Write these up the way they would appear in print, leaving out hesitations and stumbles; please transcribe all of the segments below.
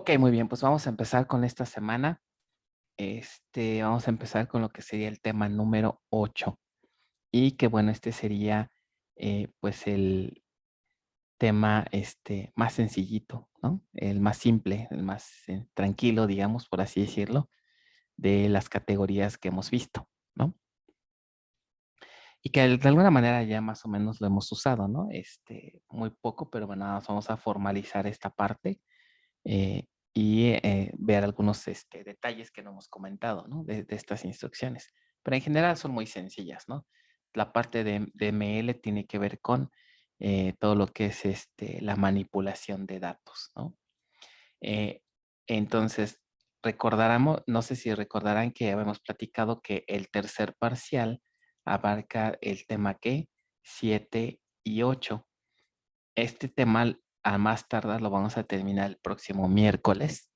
Ok, muy bien, pues vamos a empezar con esta semana. Vamos a empezar con lo que sería el tema número 8. Y que bueno, este sería pues el tema más sencillito, ¿no? El más simple, el más tranquilo, digamos, por así decirlo, de las categorías que hemos visto, ¿no? Y que de alguna manera ya más o menos lo hemos usado, ¿no? Muy poco, pero bueno, vamos a formalizar esta parte y ver algunos detalles que no hemos comentado, ¿no? De estas instrucciones. Pero en general son muy sencillas, ¿no? La parte de ML tiene que ver con todo lo que es la manipulación de datos, ¿no? Eh, entonces, no sé si recordarán que habíamos platicado que el tercer parcial abarca el tema que 7 y 8. Este tema a más tardar lo vamos a terminar el próximo miércoles.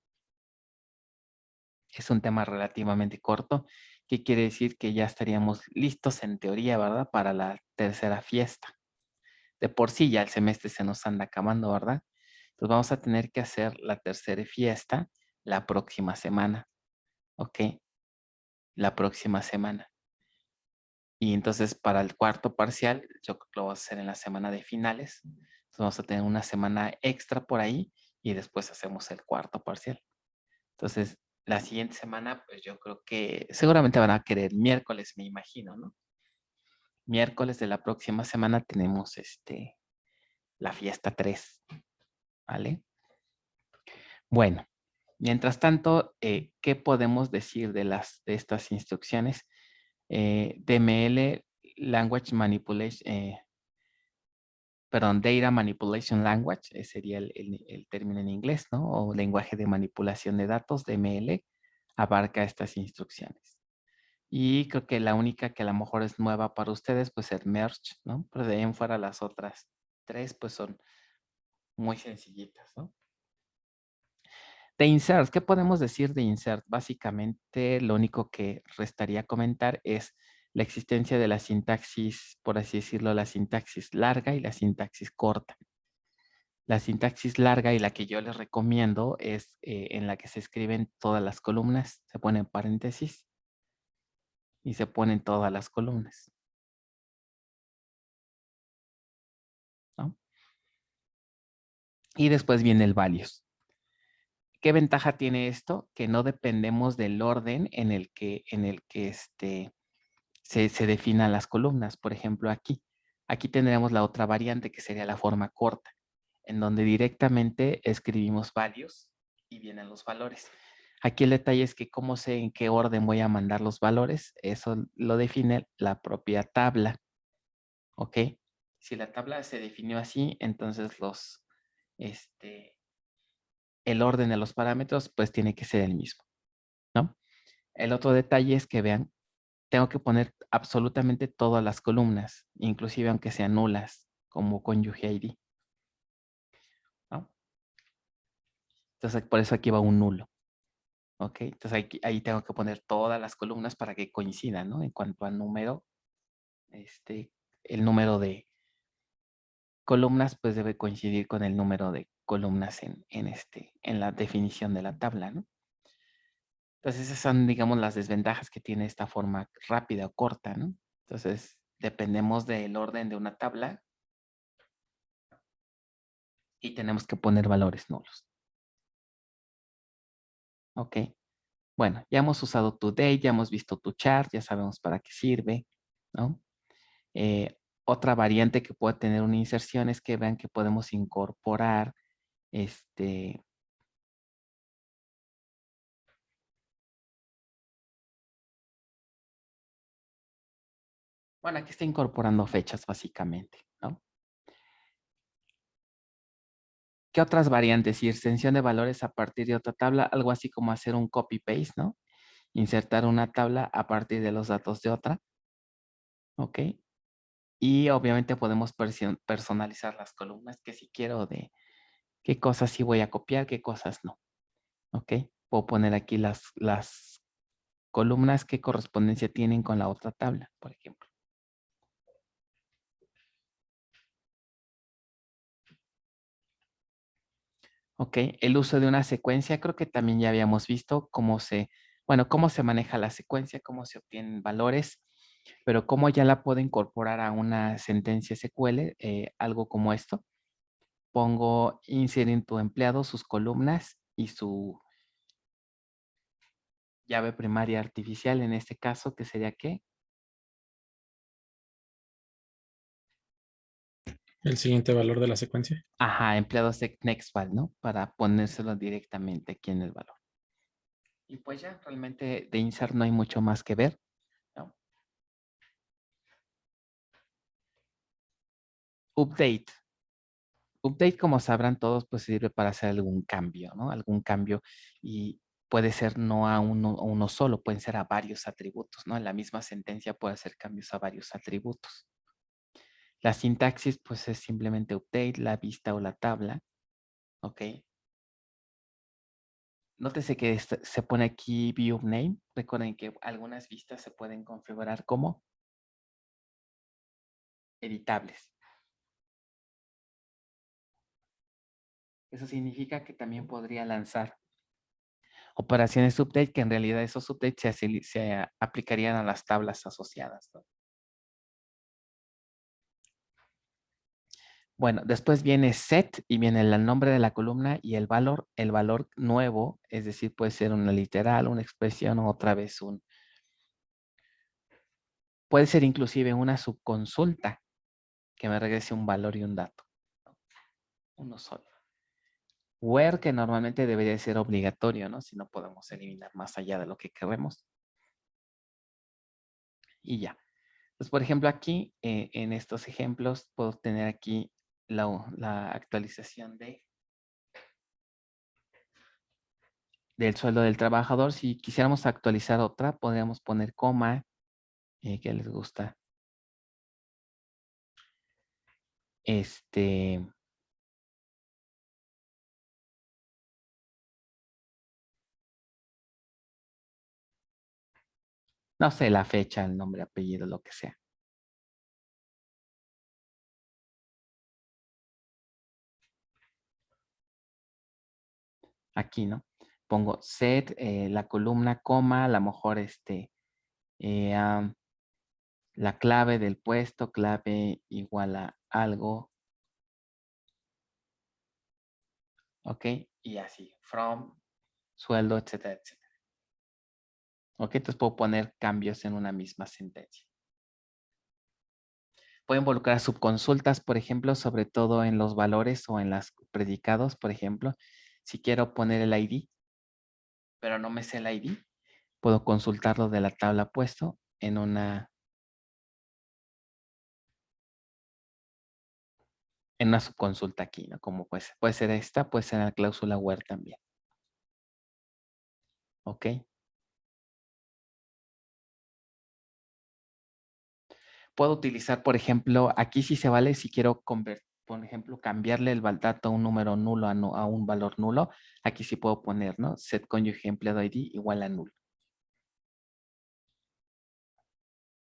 Es un tema relativamente corto, que quiere decir que ya estaríamos listos en teoría, ¿verdad? Para la tercera fiesta. De por sí ya el semestre se nos anda acabando, ¿verdad? Entonces vamos a tener que hacer la tercera fiesta la próxima semana, ¿ok? La próxima semana. Y entonces para el cuarto parcial, yo creo que lo vamos a hacer en la semana de finales. Entonces vamos a tener una semana extra por ahí y después hacemos el cuarto parcial. Entonces, la siguiente semana, pues yo creo que seguramente van a querer miércoles, me imagino, ¿no? Miércoles de la próxima semana tenemos la fiesta 3, ¿vale? Bueno, mientras tanto, ¿qué podemos decir de estas instrucciones? DML, Language Manipulation, perdón, Data Manipulation Language, sería el término en inglés, ¿no? O lenguaje de manipulación de datos, DML, abarca estas instrucciones. Y creo que la única que a lo mejor es nueva para ustedes, pues es Merge, ¿no? Pero de ahí en fuera las otras 3, pues son muy sencillitas, ¿no? De Insert, ¿qué podemos decir de Insert? Básicamente, lo único que restaría comentar es la existencia de la sintaxis, por así decirlo, la sintaxis larga y la sintaxis corta. La sintaxis larga y la que yo les recomiendo es en la que se escriben todas las columnas, se ponen paréntesis y se ponen todas las columnas, ¿no? Y después viene el values. ¿Qué ventaja tiene esto? Que no dependemos del orden en el que se definan las columnas. Por ejemplo, aquí tendremos la otra variante que sería la forma corta, en donde directamente escribimos values y vienen los valores. Aquí el detalle es que cómo sé en qué orden voy a mandar los valores, eso lo define la propia tabla, ¿ok? Si la tabla se definió así, entonces el orden de los parámetros pues tiene que ser el mismo, ¿no? El otro detalle es que vean, tengo que poner absolutamente todas las columnas, inclusive aunque sean nulas, como con UGID, ¿no? Entonces, por eso aquí va un nulo, ¿ok? Entonces, ahí tengo que poner todas las columnas para que coincidan, ¿no? En cuanto al número, el número de columnas, pues debe coincidir con el número de columnas en la definición de la tabla, ¿no? Entonces, esas son, digamos, las desventajas que tiene esta forma rápida o corta, ¿no? Entonces, dependemos del orden de una tabla y tenemos que poner valores nulos. ¿Ok? Bueno, ya hemos usado today, ya hemos visto tu chart, ya sabemos para qué sirve, ¿no? Otra variante que puede tener una inserción es que vean que podemos incorporar bueno, aquí está incorporando fechas básicamente, ¿no? ¿Qué otras variantes? Y extensión de valores a partir de otra tabla, algo así como hacer un copy-paste, ¿no? Insertar una tabla a partir de los datos de otra, ¿ok? Y obviamente podemos personalizar las columnas, que si quiero de qué cosas sí voy a copiar, qué cosas no, ¿ok? Puedo poner aquí las columnas que correspondencia tienen con la otra tabla, por ejemplo. Ok, el uso de una secuencia, creo que también ya habíamos visto cómo se maneja la secuencia, cómo se obtienen valores, pero cómo ya la puedo incorporar a una sentencia SQL, algo como esto. Pongo insert into empleado, sus columnas y su llave primaria artificial, en este caso, que sería ¿qué? El siguiente valor de la secuencia. Ajá, empleados de nextval, ¿no? Para ponérselo directamente aquí en el valor. Y pues ya, realmente de insert no hay mucho más que ver, ¿no? Update. Update, como sabrán todos, pues sirve para hacer algún cambio, ¿no? Algún cambio y puede ser no a uno solo, pueden ser a varios atributos, ¿no? En la misma sentencia puede hacer cambios a varios atributos. La sintaxis, pues es simplemente update, la vista o la tabla, ¿ok? Nótese que se pone aquí view name. Recuerden que algunas vistas se pueden configurar como editables. Eso significa que también podría lanzar operaciones update, que en realidad esos updates se aplicarían a las tablas asociadas, ¿no? Bueno, después viene set y viene el nombre de la columna y el valor nuevo, es decir, puede ser una literal, una expresión o otra vez puede ser inclusive una subconsulta que me regrese un valor y un dato. Uno solo. Where, que normalmente debería ser obligatorio, ¿no? Si no podemos eliminar más allá de lo que queremos. Y ya. Pues, por ejemplo, aquí, en estos ejemplos, puedo tener aquí la actualización del sueldo del trabajador. Si quisiéramos actualizar otra, podríamos poner coma, que les gusta. No sé, la fecha, el nombre, apellido, lo que sea. Aquí, ¿no? Pongo set, la columna, coma, a lo mejor la clave del puesto, clave igual a algo. ¿Ok? Y así, from, sueldo, etcétera, etcétera. ¿Ok? Entonces puedo poner cambios en una misma sentencia. Puedo involucrar subconsultas, por ejemplo, sobre todo en los valores o en los predicados, por ejemplo. Si quiero poner el ID, pero no me sé el ID, puedo consultarlo de la tabla puesto en una subconsulta aquí, ¿no? Como pues, puede ser esta, puede ser la cláusula where también. ¿Ok? Puedo utilizar, por ejemplo, aquí sí se vale si quiero convertir, por ejemplo, cambiarle el dato a un número nulo a un valor nulo. Aquí sí puedo poner, ¿no? Set cónyuge empleado ID igual a nulo.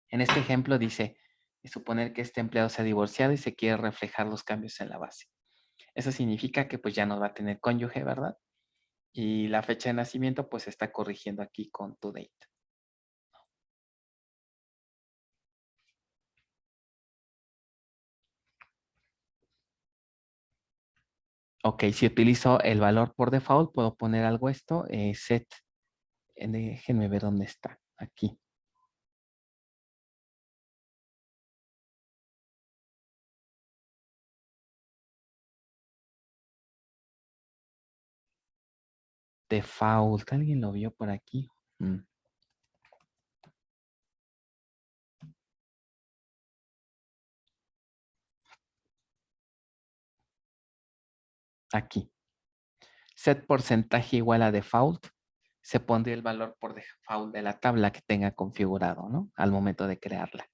En este ejemplo dice, suponer que este empleado se ha divorciado y se quiere reflejar los cambios en la base. Eso significa que pues ya no va a tener cónyuge, ¿verdad? Y la fecha de nacimiento pues se está corrigiendo aquí con to date. Ok, si utilizo el valor por default, puedo poner algo esto, set, déjenme ver dónde está, aquí. Default, ¿alguien lo vio por aquí? Aquí. Set porcentaje igual a default. Se pondría el valor por default de la tabla que tenga configurado, ¿no? Al momento de crearla.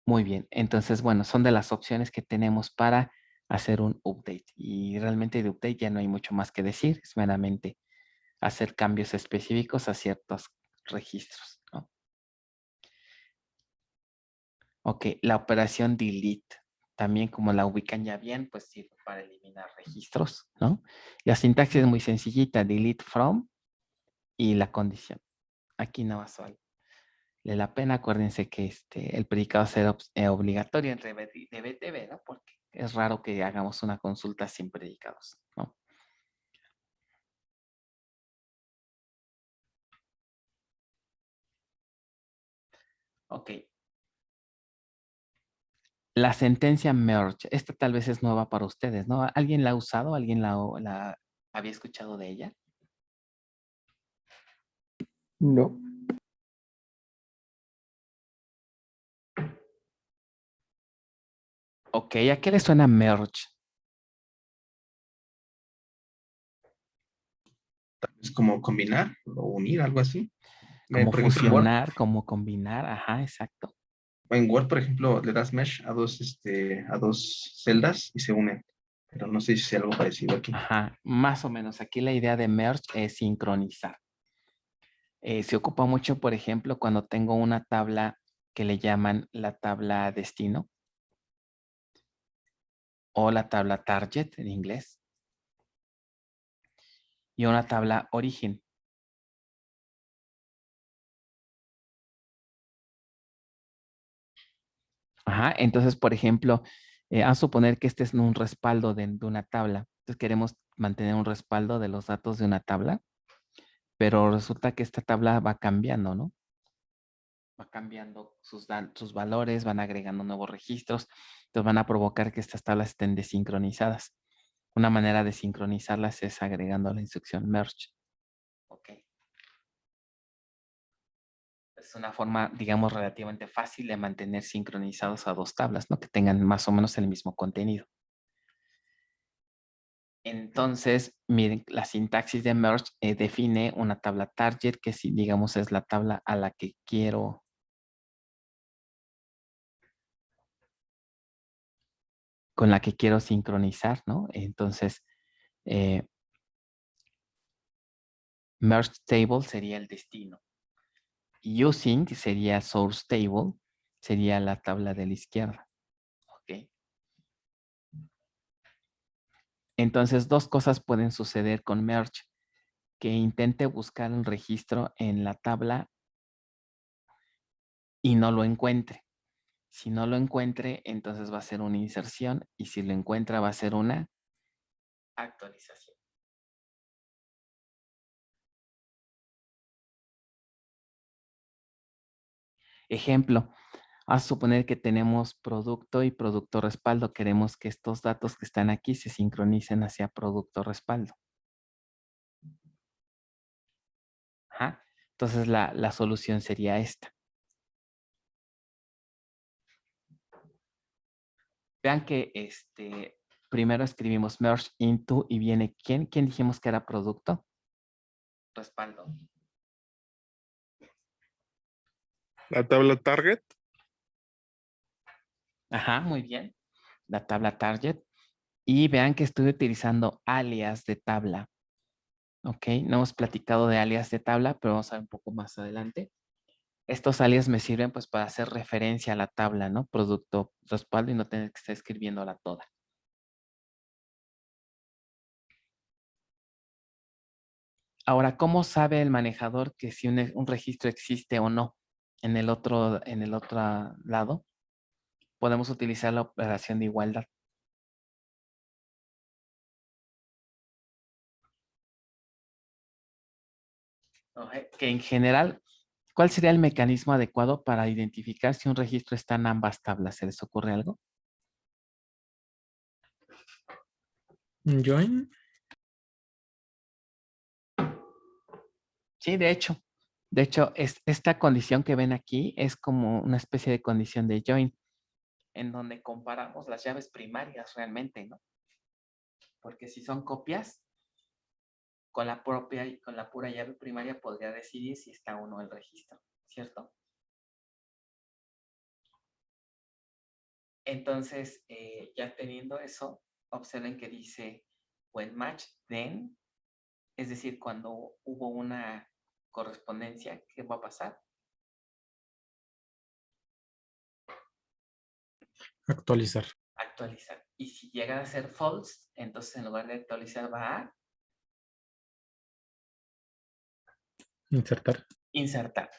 Muy bien. Entonces, bueno, son de las opciones que tenemos para hacer un update. Y realmente de update ya no hay mucho más que decir. Es meramente hacer cambios específicos a ciertos registros, ¿no? Ok, la operación delete, también como la ubican ya bien, pues sirve para eliminar registros, ¿no? La sintaxis es muy sencillita, delete from y la condición. Aquí nada más vale la pena. Acuérdense que el predicado será obligatorio en DBTV, ¿no? Porque es raro que hagamos una consulta sin predicados, ¿no? Ok. La sentencia merge, esta tal vez es nueva para ustedes, ¿no? ¿Alguien la ha usado? ¿Alguien la había escuchado de ella? No. Ok, ¿a qué le suena merge? Es como combinar o unir, algo así. Como Por ejemplo, en Word, fusionar, como combinar, ajá, exacto. por ejemplo, le das mesh a dos celdas y se unen. Pero no sé si es algo parecido aquí. Ajá, más o menos. Aquí la idea de merge es sincronizar. Se ocupa mucho, por ejemplo, cuando tengo una tabla que le llaman la tabla destino o la tabla target en inglés y una tabla origen. Ajá, entonces, por ejemplo, a suponer que este es un respaldo de una tabla. Entonces queremos mantener un respaldo de los datos de una tabla, pero resulta que esta tabla va cambiando, ¿no? Va cambiando sus valores, van agregando nuevos registros, entonces van a provocar que estas tablas estén desincronizadas. Una manera de sincronizarlas es agregando la instrucción merge. Ok. Es una forma, digamos, relativamente fácil de mantener sincronizados a dos tablas, ¿no? Que tengan más o menos el mismo contenido. Entonces, miren, la sintaxis de merge define una tabla target, que si digamos es la tabla a la que quiero con la que quiero sincronizar, ¿no? Entonces, merge table sería el destino. Using sería source table, sería la tabla de la izquierda. Ok. Entonces, dos cosas pueden suceder con merge. Que intente buscar un registro en la tabla y no lo encuentre. Si no lo encuentre, entonces va a ser una inserción y si lo encuentra va a ser una actualización. Ejemplo, a suponer que tenemos producto y producto respaldo. Queremos que estos datos que están aquí se sincronicen hacia producto respaldo. Ajá. Entonces la solución sería esta. Vean que primero escribimos merge into y viene ¿quién dijimos que era producto? Respaldo. La tabla target. Ajá, muy bien. La tabla target. Y vean que estoy utilizando alias de tabla. Ok, no hemos platicado de alias de tabla, pero vamos a ver un poco más adelante. Estos alias me sirven pues para hacer referencia a la tabla, ¿no? Producto, respaldo y no tener que estar escribiéndola toda. Ahora, ¿cómo sabe el manejador que si un registro existe o no en el otro lado? Podemos utilizar la operación de igualdad. Que en general, ¿cuál sería el mecanismo adecuado para identificar si un registro está en ambas tablas? ¿Se les ocurre algo? Join. Sí, de hecho. De hecho, esta condición que ven aquí es como una especie de condición de join, en donde comparamos las llaves primarias realmente, ¿no? Porque si son copias, con la pura llave primaria podría decidir si está o no el registro, ¿cierto? Entonces, ya teniendo eso, observen que dice when match then, es decir, cuando hubo una correspondencia, ¿qué va a pasar? Actualizar. Actualizar. Y si llega a ser false, entonces en lugar de actualizar va a Insertar. insertar.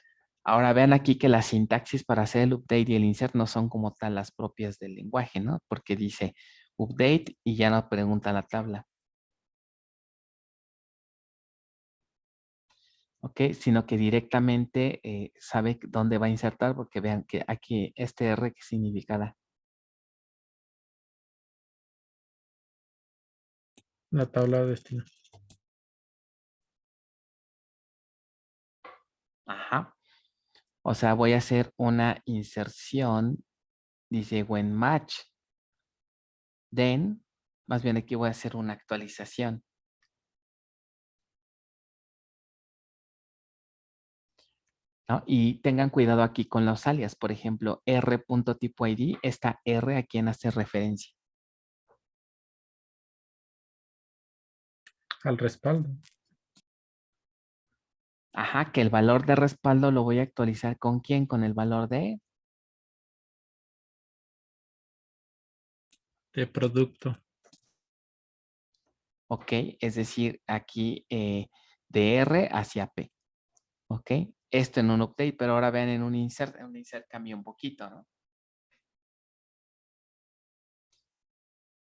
Ahora vean aquí que la sintaxis para hacer el update y el insert no son como tal las propias del lenguaje, ¿no? Porque dice update y ya no pregunta la tabla. ¿Ok? Sino que directamente sabe dónde va a insertar, porque vean que aquí este R, ¿qué significará? La tabla de destino. Ajá. O sea, voy a hacer una inserción, dice when match, then, más bien aquí voy a hacer una actualización. ¿No? Y tengan cuidado aquí con los alias. Por ejemplo, r.typoid, esta R a quién hace referencia. Al respaldo. Ajá, que el valor de respaldo lo voy a actualizar ¿con quién? Con el valor de Producto. ok, es decir, aquí de R hacia P. Ok, esto en un update, pero ahora vean en un insert cambia un poquito, ¿no?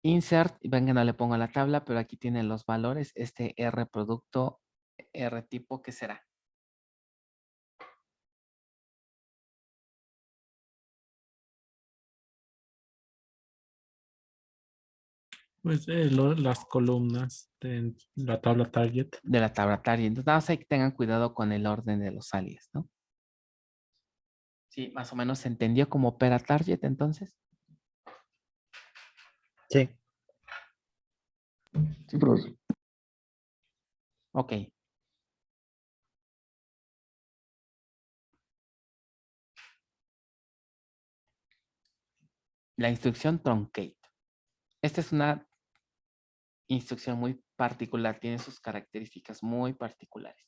Insert, venga, no le pongo la tabla, pero aquí tienen los valores. Este R producto, R tipo, ¿qué será? Pues las columnas de la tabla target. De la tabla target. Entonces, nada más hay que tengan cuidado con el orden de los alias, ¿no? Sí, más o menos se entendió como opera target, entonces. Sí. Sí, profesor. Ok. La instrucción truncate. Esta es una instrucción muy particular, tiene sus características muy particulares.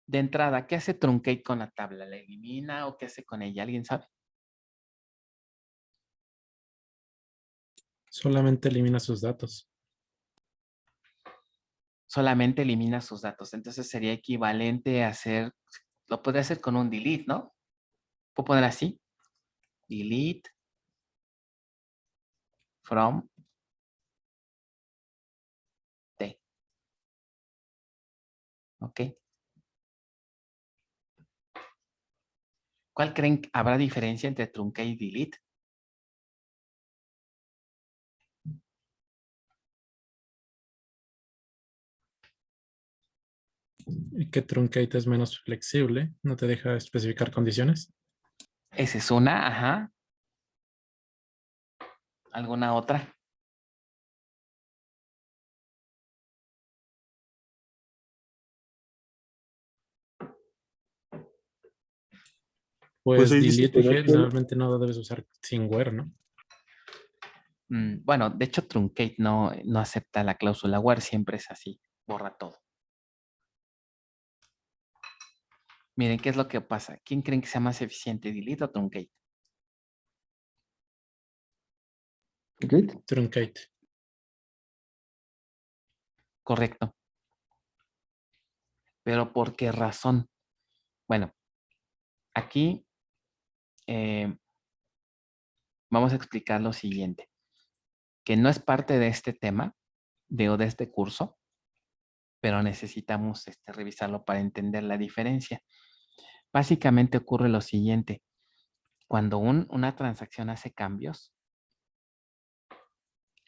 De entrada, ¿qué hace truncate con la tabla? ¿La elimina o qué hace con ella? ¿Alguien sabe? Solamente elimina sus datos. Solamente elimina sus datos. Entonces sería equivalente a hacer, lo podría hacer con un delete, ¿no? Puedo poner así. Delete from T. ¿Ok? ¿Cuál creen que habrá diferencia entre truncate y delete? Y que truncate es menos flexible. No te deja especificar condiciones. Esa es una, ajá. ¿Alguna otra? Pues Pues ahí dice delete que generalmente no debes usar sin where, ¿no? Bueno, de hecho, truncate no acepta la cláusula where, siempre es así, borra todo. Miren, ¿qué es lo que pasa? ¿Quién creen que sea más eficiente, delete o truncate? ¿Ok? Truncate. Correcto. ¿Pero por qué razón? Bueno, aquí vamos a explicar lo siguiente, que no es parte de este tema, de este curso, pero necesitamos revisarlo para entender la diferencia. Básicamente ocurre lo siguiente. Cuando una transacción hace cambios,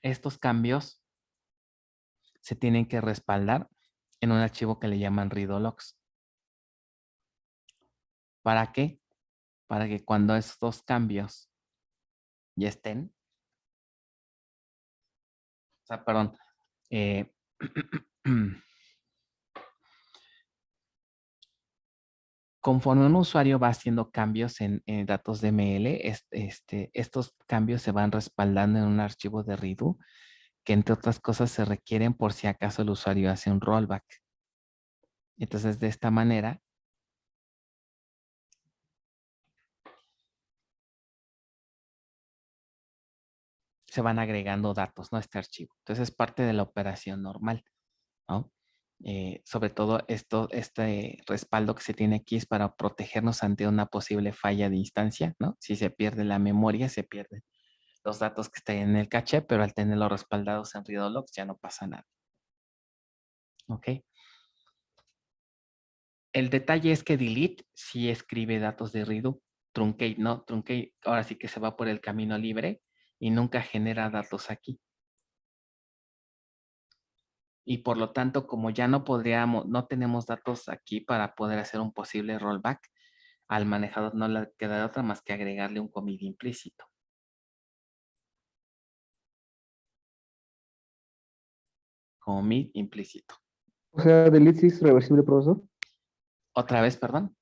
estos cambios se tienen que respaldar en un archivo que le llaman readologs. ¿Para qué? Para que cuando estos cambios ya estén, o sea, perdón, conforme un usuario va haciendo cambios en datos DML, estos cambios se van respaldando en un archivo de redo que entre otras cosas se requieren por si acaso el usuario hace un rollback. Entonces, de esta manera, se van agregando datos, ¿no? A este archivo. Entonces, es parte de la operación normal, ¿no? Sobre todo este respaldo que se tiene aquí es para protegernos ante una posible falla de instancia, ¿no? Si se pierde la memoria, se pierden los datos que están en el caché, pero al tenerlos respaldados en Readologs ya no pasa nada. ¿Ok? El detalle es que delete sí escribe datos de redo, truncate no, truncate ahora sí que se va por el camino libre y nunca genera datos aquí. Y por lo tanto, como ya no tenemos datos aquí para poder hacer un posible rollback, al manejador no le queda otra más que agregarle un commit implícito. Commit implícito. O sea, delete sí es reversible, profesor. Otra vez, perdón.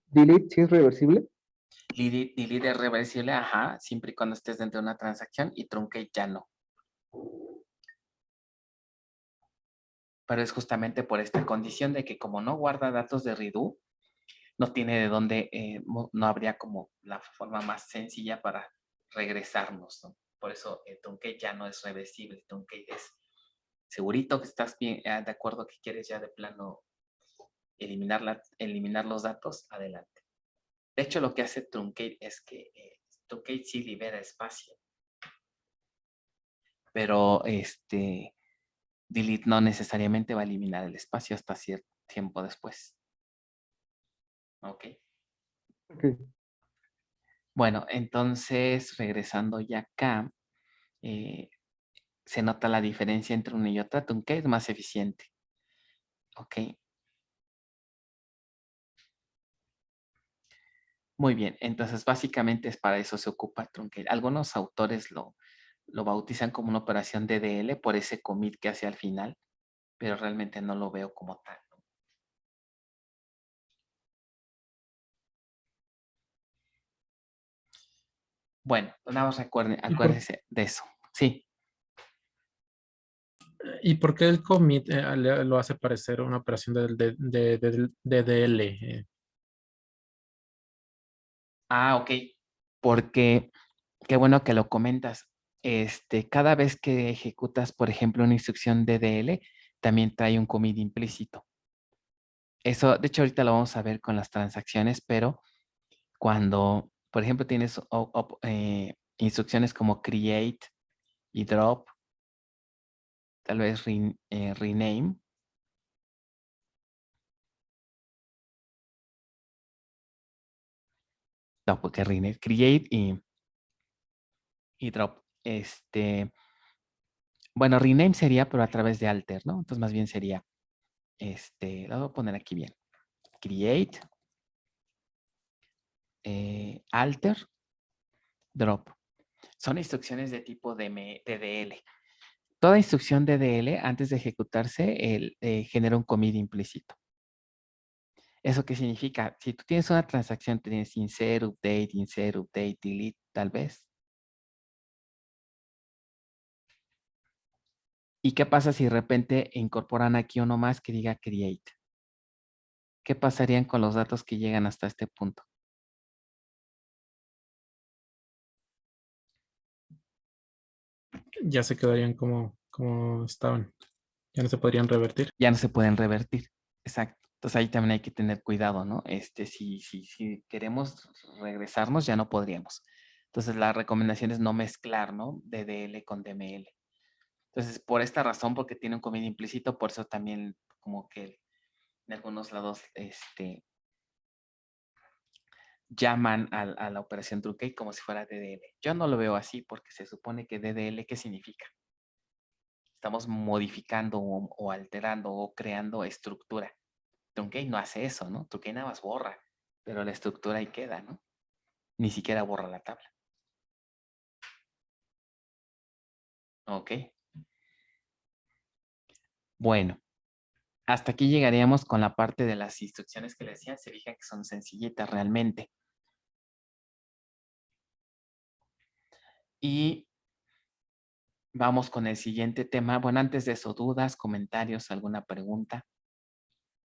Delete sí es reversible. Delete es reversible, ajá, siempre y cuando estés dentro de una transacción y truncate ya no. Pero es justamente por esta condición de que como no guarda datos de redo, no tiene de dónde, no habría como la forma más sencilla para regresarnos, ¿no? Por eso truncate ya no es reversible, truncate es segurito que estás bien, de acuerdo que quieres ya de plano eliminar los datos, adelante. De hecho, lo que hace truncate es que truncate sí libera espacio, pero delete no necesariamente va a eliminar el espacio hasta cierto tiempo después. ¿Ok? Ok. Bueno, entonces, regresando ya acá, se nota la diferencia entre una y otra. Truncate es más eficiente. ¿Ok? Muy bien, entonces básicamente es para eso se ocupa truncate. Algunos autores lo bautizan como una operación DDL por ese commit que hace al final, pero realmente no lo veo como tal, ¿no? Bueno, nada más acuérdense de eso. Sí. ¿Y por qué el commit lo hace parecer una operación de DDL? Ok. Porque, qué bueno que lo comentas. Cada vez que ejecutas, por ejemplo, una instrucción DDL, también trae un commit implícito. Eso, de hecho, ahorita lo vamos a ver con las transacciones, pero cuando, por ejemplo, tienes instrucciones como create y drop, tal vez rename. No, porque rename, create y drop. Bueno, rename sería, pero a través de alter, ¿no? Entonces, más bien sería, lo voy a poner aquí bien. Create, alter, drop. Son instrucciones de tipo DDL. Toda instrucción DDL, antes de ejecutarse, genera un commit implícito. ¿Eso qué significa? Si tú tienes una transacción, tienes insert, update, delete, tal vez. ¿Y qué pasa si de repente incorporan aquí uno más que diga create? ¿Qué pasarían con los datos que llegan hasta este punto? Ya se quedarían como estaban. Ya no se podrían revertir. Ya no se pueden revertir. Exacto. Entonces ahí también hay que tener cuidado, ¿no? Si queremos regresarnos, ya no podríamos. Entonces la recomendación es no mezclar, ¿no? DDL con DML. Entonces, por esta razón, porque tiene un commit implícito, por eso también como que en algunos lados llaman a la operación truncate como si fuera DDL. Yo no lo veo así porque se supone que DDL, ¿qué significa? Estamos modificando o alterando o creando estructura. Truncate no hace eso, ¿no? Truncate nada más borra, pero la estructura ahí queda, ¿no? Ni siquiera borra la tabla. Ok. Bueno, hasta aquí llegaríamos con la parte de las instrucciones que les decía. Se fijan que son sencillitas realmente. Y Vamos con el siguiente tema. Bueno, antes de eso, dudas, comentarios, alguna pregunta.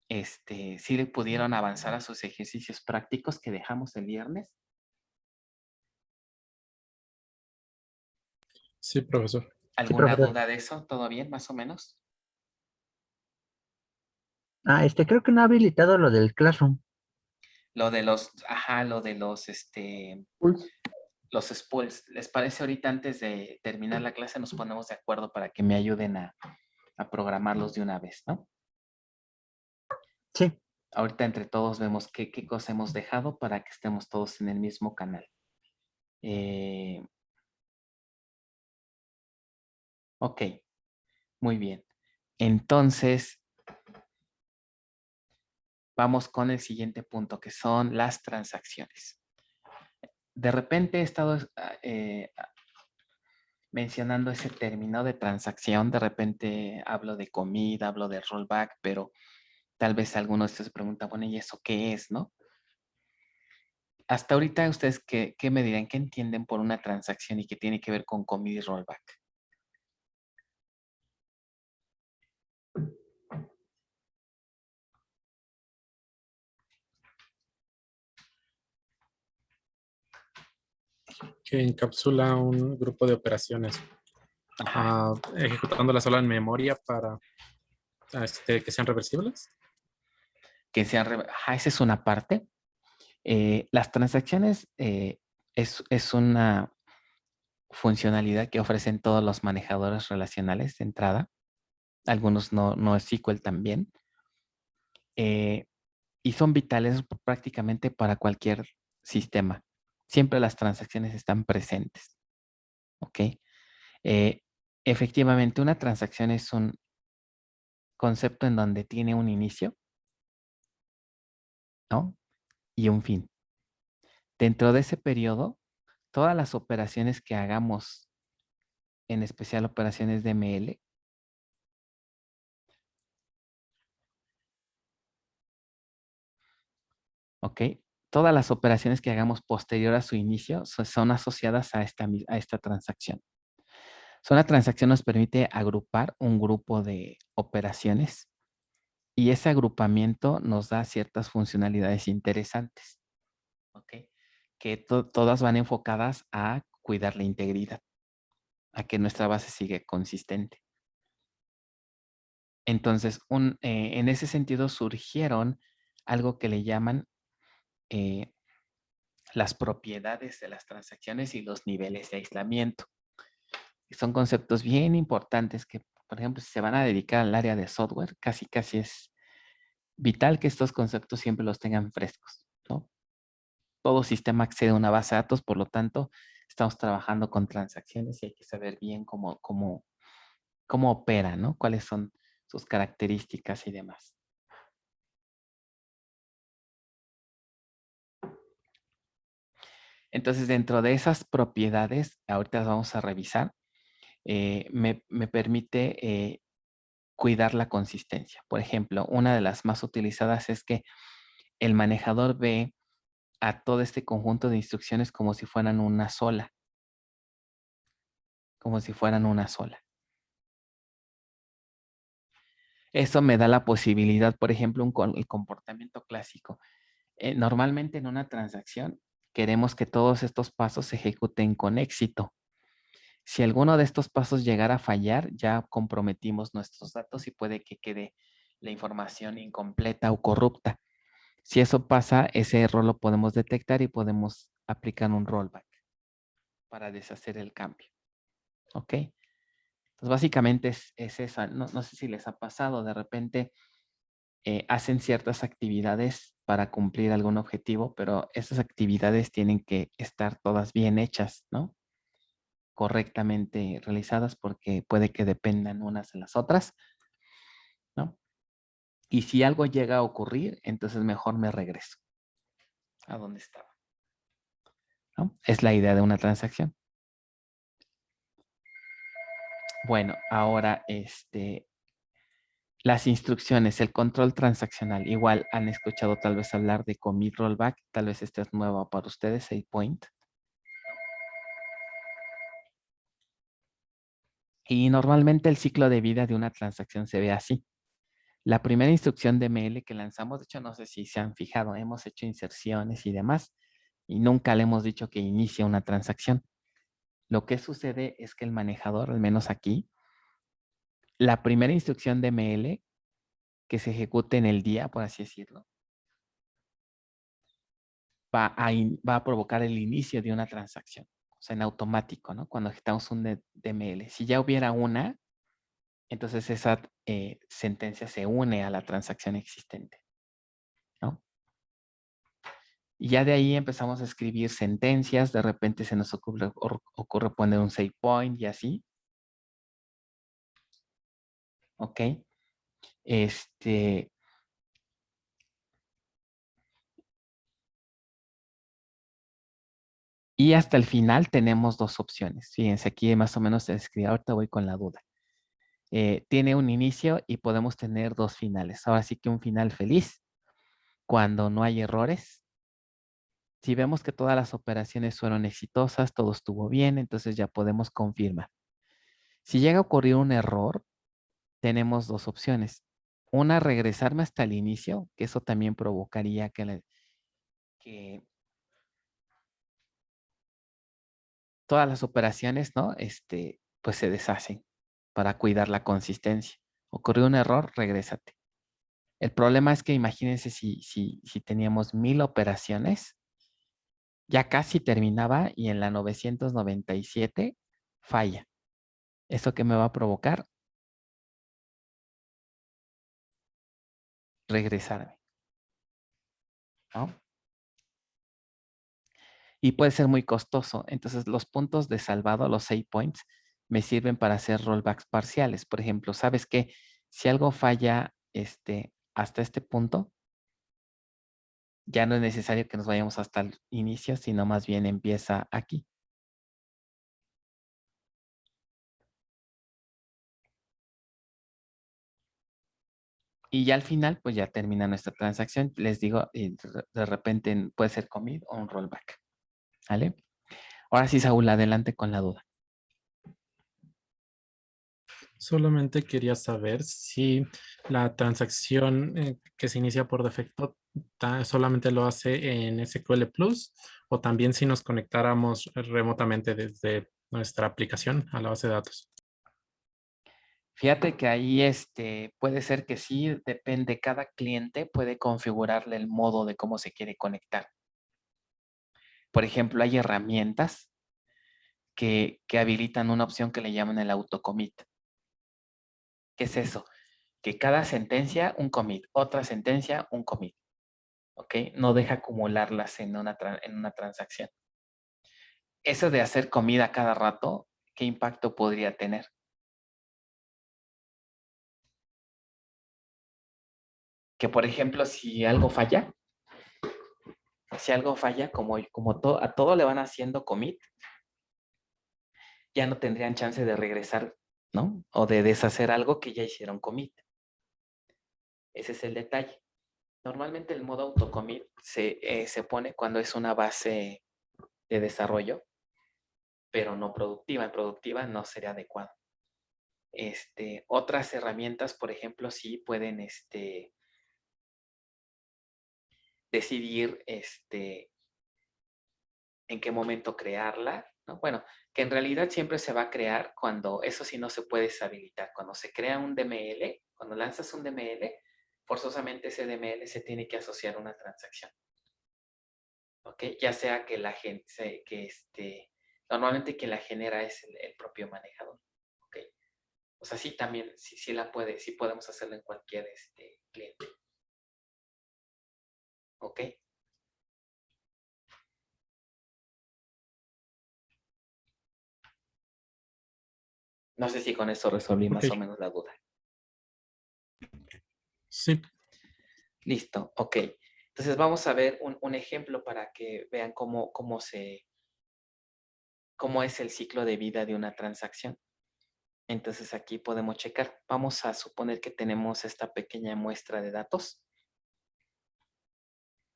¿Sí le pudieron avanzar a sus ejercicios prácticos que dejamos el viernes? Sí, profesor. ¿Alguna profesor. duda de eso? ¿Todo bien, más o menos? Creo que no ha habilitado lo del Classroom. Lo de los Pulse. los spools. ¿Les parece ahorita antes de terminar la clase nos ponemos de acuerdo para que me ayuden a programarlos de una vez, ¿no? Sí. Ahorita entre todos vemos qué cosa hemos dejado para que estemos todos en el mismo canal. Ok, muy bien. Entonces, vamos con el siguiente punto, que son las transacciones. De repente he estado mencionando ese término de transacción. De repente hablo de comida, hablo de rollback, pero tal vez algunos de ustedes se preguntan, bueno, ¿y eso qué es, no? Hasta ahorita ustedes, ¿qué me dirán? ¿Qué entienden por una transacción y qué tiene que ver con comida y rollback? Que encapsula un grupo de operaciones, Ajá. ejecutándolas solo en memoria para que sean reversibles. Que sean, ajá, esa es una parte. Las transacciones es una funcionalidad que ofrecen todos los manejadores relacionales de entrada. Algunos no es SQL también. Y son vitales prácticamente para cualquier sistema. Siempre las transacciones están presentes. ¿Ok? Efectivamente, una transacción es un concepto en donde tiene un inicio, ¿no? Y un fin. Dentro de ese periodo, todas las operaciones que hagamos, en especial operaciones de ML, ¿ok? Todas las operaciones que hagamos posterior a su inicio son asociadas a esta transacción. Una transacción nos permite agrupar un grupo de operaciones y ese agrupamiento nos da ciertas funcionalidades interesantes, ¿ok? Que todas van enfocadas a cuidar la integridad, a que nuestra base siga consistente. Entonces, en ese sentido surgieron algo que le llaman las propiedades de las transacciones y los niveles de aislamiento. Son conceptos bien importantes que, por ejemplo, si se van a dedicar al área de software, casi es vital que estos conceptos siempre los tengan frescos, ¿no? Todo sistema accede a una base de datos, por lo tanto, estamos trabajando con transacciones y hay que saber bien cómo opera, ¿no? Cuáles son sus características y demás. Entonces, dentro de esas propiedades, ahorita las vamos a revisar, me permite cuidar la consistencia. Por ejemplo, una de las más utilizadas es que el manejador ve a todo este conjunto de instrucciones como si fueran una sola. Como si fueran una sola. Eso me da la posibilidad, por ejemplo, el comportamiento clásico. Normalmente en una transacción queremos que todos estos pasos se ejecuten con éxito. Si alguno de estos pasos llegara a fallar, ya comprometimos nuestros datos y puede que quede la información incompleta o corrupta. Si eso pasa, ese error lo podemos detectar y podemos aplicar un rollback para deshacer el cambio. ¿Ok? Entonces, básicamente es eso. No sé si les ha pasado, de repente hacen ciertas actividades para cumplir algún objetivo, pero esas actividades tienen que estar todas bien hechas, ¿no? Correctamente realizadas porque puede que dependan unas de las otras, ¿no? Y si algo llega a ocurrir, entonces mejor me regreso a donde estaba, ¿no? Es la idea de una transacción. Bueno, ahora las instrucciones, el control transaccional. Igual han escuchado tal vez hablar de commit rollback. Tal vez esta es nueva para ustedes, SavePoint. Y normalmente el ciclo de vida de una transacción se ve así. La primera instrucción de ML que lanzamos, de hecho, no sé si se han fijado, hemos hecho inserciones y demás, y nunca le hemos dicho que inicie una transacción. Lo que sucede es que el manejador, al menos aquí, la primera instrucción de ML que se ejecute en el día, por así decirlo, va a provocar el inicio de una transacción. O sea, en automático, ¿no? Cuando ejecutamos un DML. Si ya hubiera una, entonces esa sentencia se une a la transacción existente, ¿no? Y ya de ahí empezamos a escribir sentencias. De repente se nos ocurre poner un save point y así. ¿Ok? Y hasta el final tenemos dos opciones. Fíjense, aquí más o menos se escribe. Ahorita voy con la duda. Tiene un inicio y podemos tener dos finales. Ahora sí que un final feliz cuando no hay errores. Si vemos que todas las operaciones fueron exitosas, todo estuvo bien, entonces ya podemos confirmar. Si llega a ocurrir un error, tenemos dos opciones. Una, regresarme hasta el inicio, que eso también provocaría que todas las operaciones, ¿no? Pues se deshacen para cuidar la consistencia. Ocurrió un error, regrésate. El problema es que imagínense si teníamos 1000 operaciones, ya casi terminaba y en la 997 falla. ¿Eso qué me va a provocar? Regresarme, ¿no? Y puede ser muy costoso. Entonces, los puntos de salvado, los save points, me sirven para hacer rollbacks parciales. Por ejemplo, ¿sabes qué? Si algo falla hasta este punto, ya no es necesario que nos vayamos hasta el inicio, sino más bien empieza aquí. Y ya al final, pues ya termina nuestra transacción. Les digo, y de repente puede ser commit o un rollback. ¿Vale? Ahora sí, Saúl, adelante con la duda. Solamente quería saber si la transacción que se inicia por defecto solamente lo hace en SQL Plus o también si nos conectáramos remotamente desde nuestra aplicación a la base de datos. Fíjate que ahí puede ser que sí, depende, cada cliente puede configurarle el modo de cómo se quiere conectar. Por ejemplo, hay herramientas que habilitan una opción que le llaman el autocommit. ¿Qué es eso? Que cada sentencia, un commit, otra sentencia, un commit. ¿Ok? No deja acumularlas en una transacción. Eso de hacer comida cada rato, ¿qué impacto podría tener? Que, por ejemplo, si algo falla, como a todo le van haciendo commit, ya no tendrían chance de regresar, ¿no? O de deshacer algo que ya hicieron commit. Ese es el detalle. Normalmente el modo autocommit se pone cuando es una base de desarrollo, pero no productiva. En productiva no sería adecuado. Otras herramientas, por ejemplo, sí pueden decidir en qué momento crearla, ¿no? Bueno, que en realidad siempre se va a crear cuando, eso sí no se puede deshabilitar. Cuando se crea un DML, cuando lanzas un DML, forzosamente ese DML se tiene que asociar a una transacción. ¿Ok? Ya sea que la gente, normalmente quien la genera es el propio manejador. ¿Ok? O sea, sí también, sí podemos hacerlo en cualquier cliente. ¿Ok? No sé si con eso resolví más o menos la duda. Sí. Listo, ok. Entonces vamos a ver un ejemplo para que vean cómo es el ciclo de vida de una transacción. Entonces aquí podemos checar. Vamos a suponer que tenemos esta pequeña muestra de datos.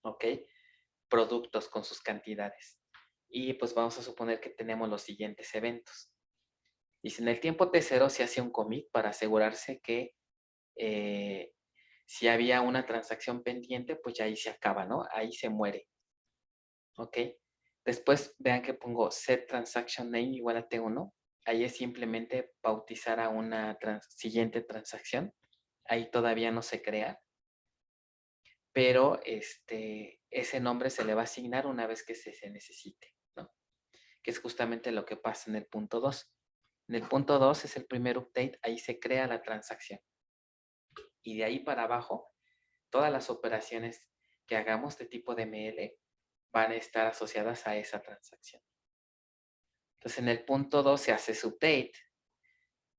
¿Ok? Productos con sus cantidades. Y pues vamos a suponer que tenemos los siguientes eventos. Dice, en el tiempo T0 se hace un commit para asegurarse que si había una transacción pendiente, pues ya ahí se acaba, ¿no? Ahí se muere. ¿Ok? Después vean que pongo set transaction name igual a T1. Ahí es simplemente bautizar a una siguiente transacción. Ahí todavía no se crea. Pero ese nombre se le va a asignar una vez que se necesite, ¿no? Que es justamente lo que pasa en el punto 2. En el punto 2 es el primer update, ahí se crea la transacción. Y de ahí para abajo, todas las operaciones que hagamos de tipo DML van a estar asociadas a esa transacción. Entonces, en el punto 2 se hace su update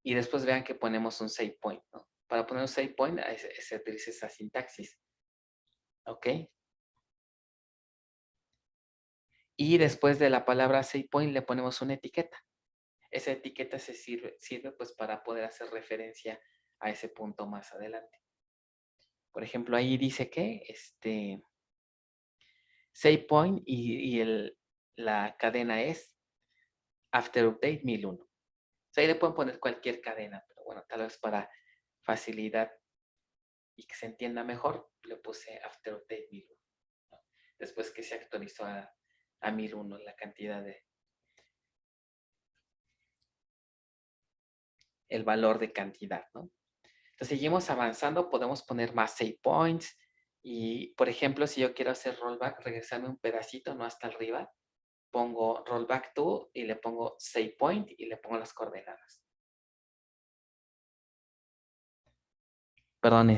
y después vean que ponemos un save point, ¿no? Para poner un save point se utiliza esa sintaxis. ¿Ok? Y después de la palabra save point le ponemos una etiqueta. Esa etiqueta sirve pues para poder hacer referencia a ese punto más adelante. Por ejemplo, ahí dice que save point y la cadena es after update 1001. O sea, ahí le pueden poner cualquier cadena, pero bueno, tal vez para facilidad y que se entienda mejor, le puse after update 1001, ¿no? Después que se actualizó a 1001 la cantidad el valor de cantidad, ¿no? Entonces seguimos avanzando, podemos poner más save points y, por ejemplo, si yo quiero hacer rollback, regresarme un pedacito, no hasta arriba, pongo rollback to y le pongo save point y le pongo las coordenadas. Perdón,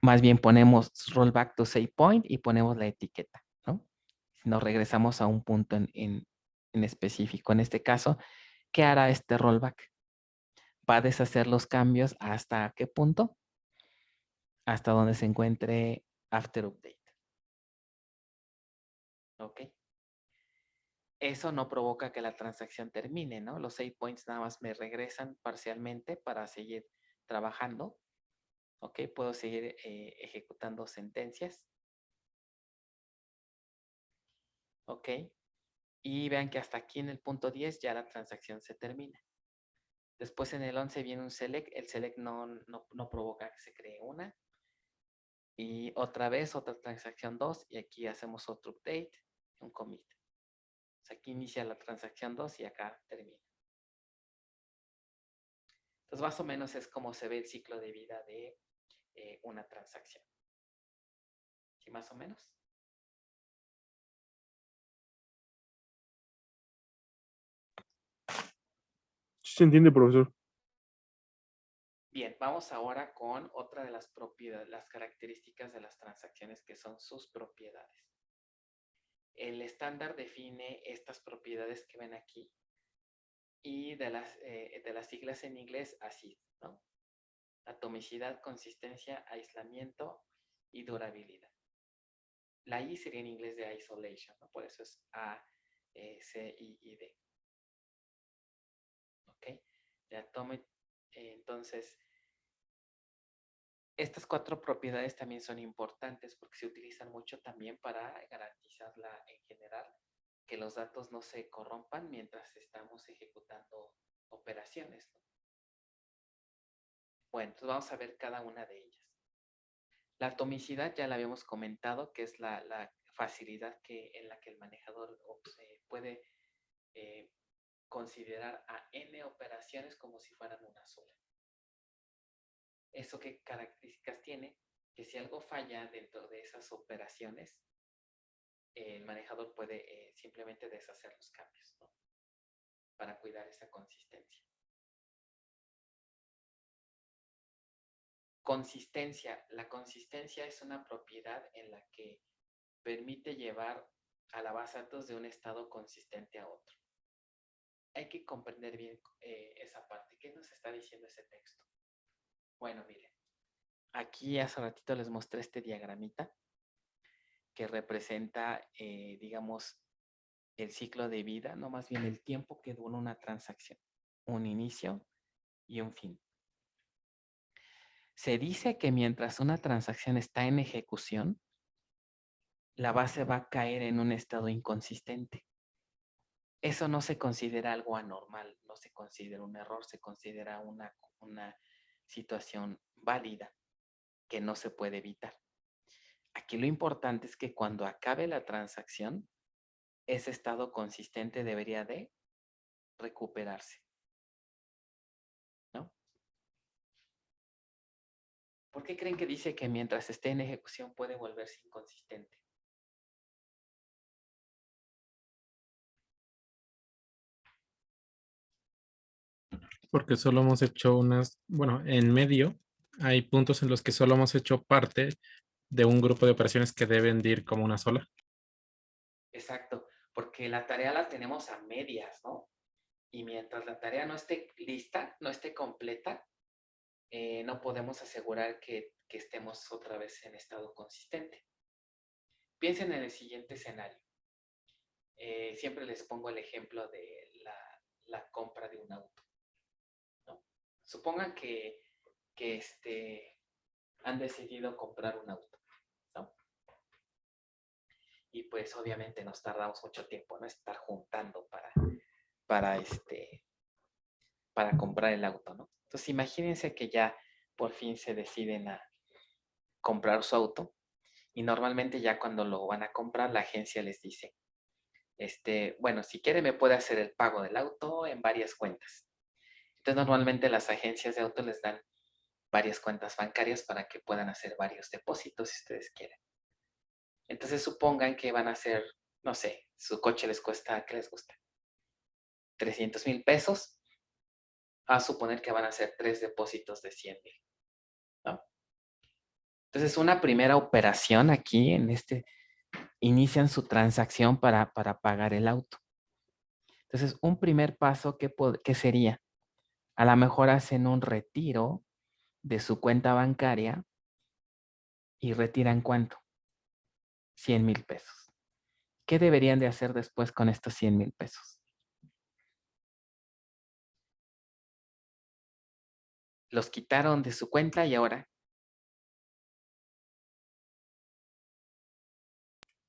más bien ponemos rollback to save point y ponemos la etiqueta, ¿no? Nos regresamos a un punto en específico. En este caso, ¿qué hará este rollback? Va a deshacer los cambios hasta qué punto? Hasta donde se encuentre after update. ¿Ok? Eso no provoca que la transacción termine, ¿no? Los save points nada más me regresan parcialmente para seguir trabajando. ¿Ok? Puedo seguir ejecutando sentencias. ¿Ok? Y vean que hasta aquí en el punto 10 ya la transacción se termina. Después en el 11 viene un select. El select no provoca que se cree una. Y otra vez otra transacción 2 y aquí hacemos otro update, un commit. O sea, aquí inicia la transacción 2 y acá termina. Entonces, más o menos es como se ve el ciclo de vida de una transacción. ¿Sí, más o menos? Sí se entiende, profesor. Bien, vamos ahora con otra de las propiedades, las características de las transacciones que son sus propiedades. El estándar define estas propiedades que ven aquí y de las siglas en inglés así, ¿no? Atomicidad, consistencia, aislamiento y durabilidad. La I sería en inglés de isolation, ¿no? Por eso es A, C, I y D. ¿Ok? Entonces, estas cuatro propiedades también son importantes porque se utilizan mucho también para garantizar en general que los datos no se corrompan mientras estamos ejecutando operaciones, ¿no? Bueno, entonces vamos a ver cada una de ellas. La atomicidad ya la habíamos comentado, que es la facilidad en la que el manejador puede considerar a n operaciones como si fueran una sola. ¿Eso qué características tiene? Que si algo falla dentro de esas operaciones, el manejador puede simplemente deshacer los cambios, ¿no? Para cuidar esa consistencia. Consistencia. La consistencia es una propiedad en la que permite llevar a la base de datos de un estado consistente a otro. Hay que comprender bien esa parte. ¿Qué nos está diciendo ese texto? Bueno, miren. Aquí hace ratito les mostré este diagramita que representa, digamos, el ciclo de vida, no más bien el tiempo que dura una transacción. Un inicio y un fin. Se dice que mientras una transacción está en ejecución, la base va a caer en un estado inconsistente. Eso no se considera algo anormal, no se considera un error, se considera una situación válida que no se puede evitar. Aquí lo importante es que cuando acabe la transacción, ese estado consistente debería de recuperarse, ¿no? ¿Por qué creen que dice que mientras esté en ejecución puede volverse inconsistente? Porque solo hemos hecho bueno, en medio hay puntos en los que solo hemos hecho parte de un grupo de operaciones que deben de ir como una sola. Exacto, porque la tarea la tenemos a medias, ¿no? Y mientras la tarea no esté lista, no esté completa, no podemos asegurar que estemos otra vez en estado consistente. Piensen en el siguiente escenario. Siempre les pongo el ejemplo de la compra de un auto, ¿no? Supongan que han decidido comprar un auto, ¿no? Y pues obviamente nos tardamos mucho tiempo, ¿no? Estar juntando para comprar el auto, ¿no? Entonces imagínense que ya por fin se deciden a comprar su auto y normalmente ya cuando lo van a comprar la agencia les dice, bueno, si quiere me puede hacer el pago del auto en varias cuentas. Entonces normalmente las agencias de auto les dan varias cuentas bancarias para que puedan hacer varios depósitos si ustedes quieren. Entonces supongan que van a hacer, no sé, su coche les cuesta, ¿qué les gusta? 300,000 pesos. A suponer que van a hacer 3 depósitos de 100,000, ¿no? Entonces una primera operación aquí inician su transacción para pagar el auto. Entonces un primer paso, ¿qué sería? A lo mejor hacen un retiro de su cuenta bancaria y retiran ¿cuánto? 100,000 pesos. ¿Qué deberían de hacer después con estos 100,000 pesos? Los quitaron de su cuenta y ahora,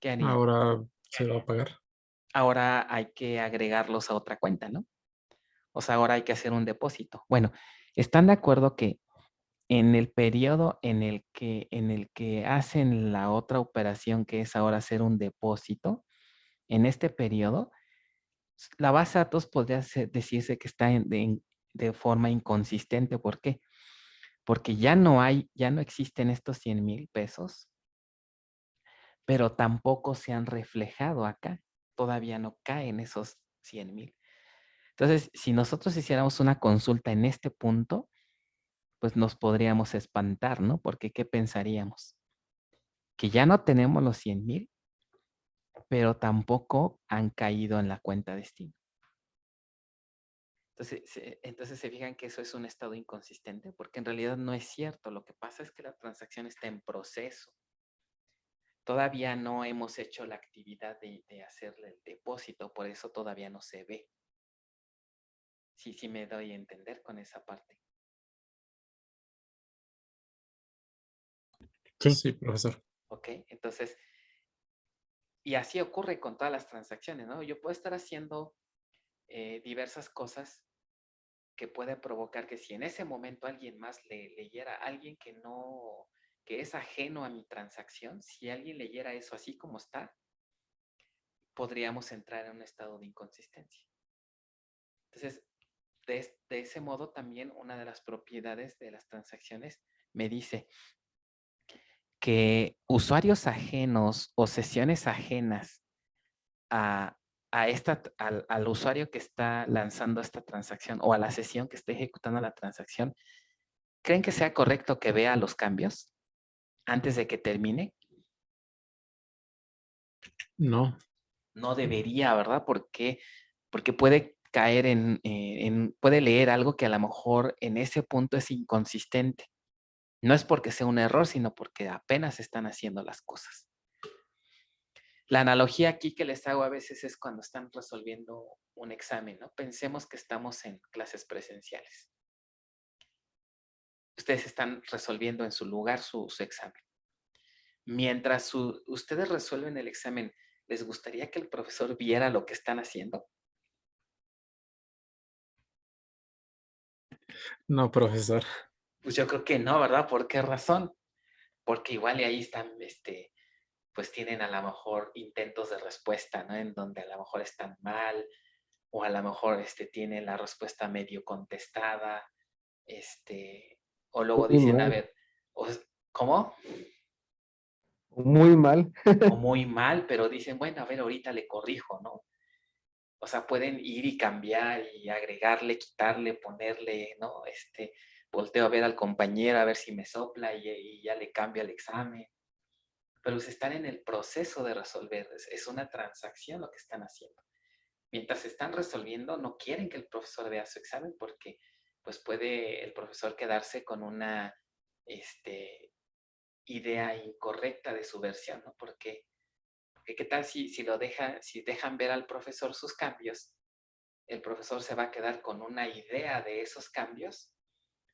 ¿qué harían? Ahora se va a pagar. Ahora hay que agregarlos a otra cuenta, ¿no? O sea, ahora hay que hacer un depósito. Bueno, ¿están de acuerdo que en el periodo en el que hacen la otra operación, que es ahora hacer un depósito, en este periodo, la base de datos podría decirse que está de forma inconsistente? ¿Por qué? Porque ya no existen estos 100,000 pesos, pero tampoco se han reflejado acá. Todavía no caen esos 100,000. Entonces, si nosotros hiciéramos una consulta en este punto, pues nos podríamos espantar, ¿no? Porque ¿qué pensaríamos? Que ya no tenemos los 100,000, pero tampoco han caído en la cuenta destino. Entonces se fijan que eso es un estado inconsistente, porque en realidad no es cierto. Lo que pasa es que la transacción está en proceso. Todavía no hemos hecho la actividad de hacerle el depósito, por eso todavía no se ve. Sí me doy a entender con esa parte. Sí. Sí, profesor. ¿Ok? Entonces, y así ocurre con todas las transacciones, ¿no? Yo puedo estar haciendo diversas cosas que puede provocar que si en ese momento alguien más leyera, alguien que es ajeno a mi transacción, si alguien leyera eso así como está, podríamos entrar en un estado de inconsistencia. Entonces, de ese modo también una de las propiedades de las transacciones me dice que usuarios ajenos o sesiones ajenas al usuario que está lanzando esta transacción o a la sesión que está ejecutando la transacción, ¿creen que sea correcto que vea los cambios antes de que termine? No. No debería, ¿verdad? Porque puede caer puede leer algo que a lo mejor en ese punto es inconsistente. No es porque sea un error, sino porque apenas están haciendo las cosas. La analogía aquí que les hago a veces es cuando están resolviendo un examen, ¿no? Pensemos que estamos en clases presenciales. Ustedes están resolviendo en su lugar su examen. mientras ustedes resuelven el examen, ¿les gustaría que el profesor viera lo que están haciendo? No, profesor. Pues yo creo que no, ¿verdad? ¿Por qué razón? Porque igual y ahí están, pues tienen a lo mejor intentos de respuesta, ¿no? En donde a lo mejor están mal, o a lo mejor tienen la respuesta medio contestada, o luego Muy dicen, a mal. ver, ¿cómo? Muy mal. O muy mal, pero dicen, bueno, a ver, ahorita le corrijo, ¿no? O sea, pueden ir y cambiar y agregarle, quitarle, ponerle, ¿no? Volteo a ver al compañero a ver si me sopla y ya le cambio el examen. Pero están en el proceso de resolver, es una transacción lo que están haciendo. Mientras están resolviendo, no quieren que el profesor vea su examen porque pues puede el profesor quedarse con una idea incorrecta de su versión, ¿no? Porque ¿qué tal si dejan ver al profesor sus cambios? El profesor se va a quedar con una idea de esos cambios,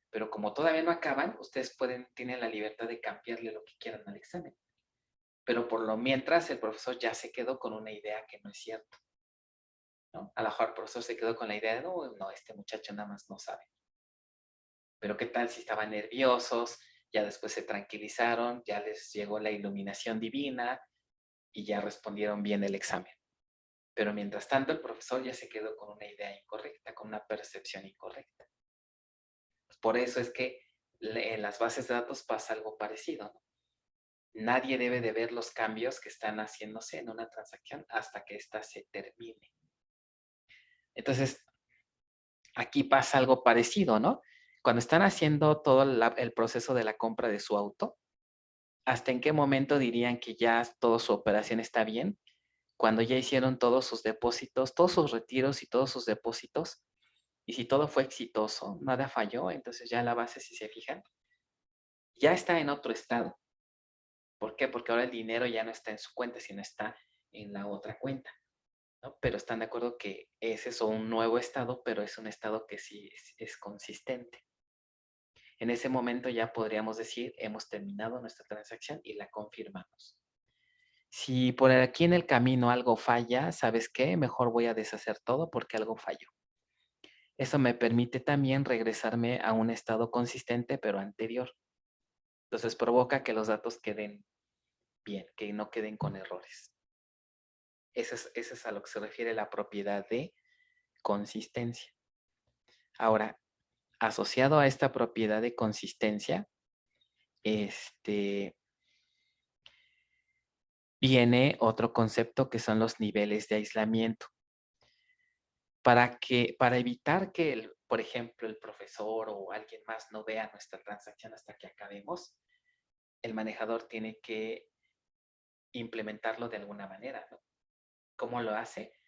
pero como todavía no acaban, ustedes tienen la libertad de cambiarle lo que quieran al examen. Pero por lo mientras, el profesor ya se quedó con una idea que no es cierto, ¿no? A lo mejor el profesor se quedó con la idea de, no, este muchacho nada más no sabe. Pero ¿qué tal si estaban nerviosos? Ya después se tranquilizaron, ya les llegó la iluminación divina y ya respondieron bien el examen. Pero mientras tanto, el profesor ya se quedó con una idea incorrecta, con una percepción incorrecta. Por eso es que en las bases de datos pasa algo parecido, ¿no? Nadie debe de ver los cambios que están haciéndose en una transacción hasta que ésta se termine. Entonces, aquí pasa algo parecido, ¿no? Cuando están haciendo todo el proceso de la compra de su auto, ¿hasta en qué momento dirían que ya toda su operación está bien? Cuando ya hicieron todos sus depósitos, todos sus retiros y todos sus depósitos, y si todo fue exitoso, nada falló, entonces ya la base, si se fijan, ya está en otro estado. ¿Por qué? Porque ahora el dinero ya no está en su cuenta, sino está en la otra cuenta, ¿no? Pero están de acuerdo que ese es un nuevo estado, pero es un estado que sí es consistente. En ese momento ya podríamos decir, hemos terminado nuestra transacción y la confirmamos. Si por aquí en el camino algo falla, ¿sabes qué? Mejor voy a deshacer todo porque algo falló. Eso me permite también regresarme a un estado consistente, pero anterior. Entonces provoca que los datos queden bien, que no queden con errores. Eso es a lo que se refiere la propiedad de consistencia. Ahora, asociado a esta propiedad de consistencia, viene otro concepto que son los niveles de aislamiento. Para evitar que, por ejemplo, el profesor o alguien más no vea nuestra transacción hasta que acabemos, el manejador tiene que implementarlo de alguna manera, ¿no? ¿Cómo lo hace?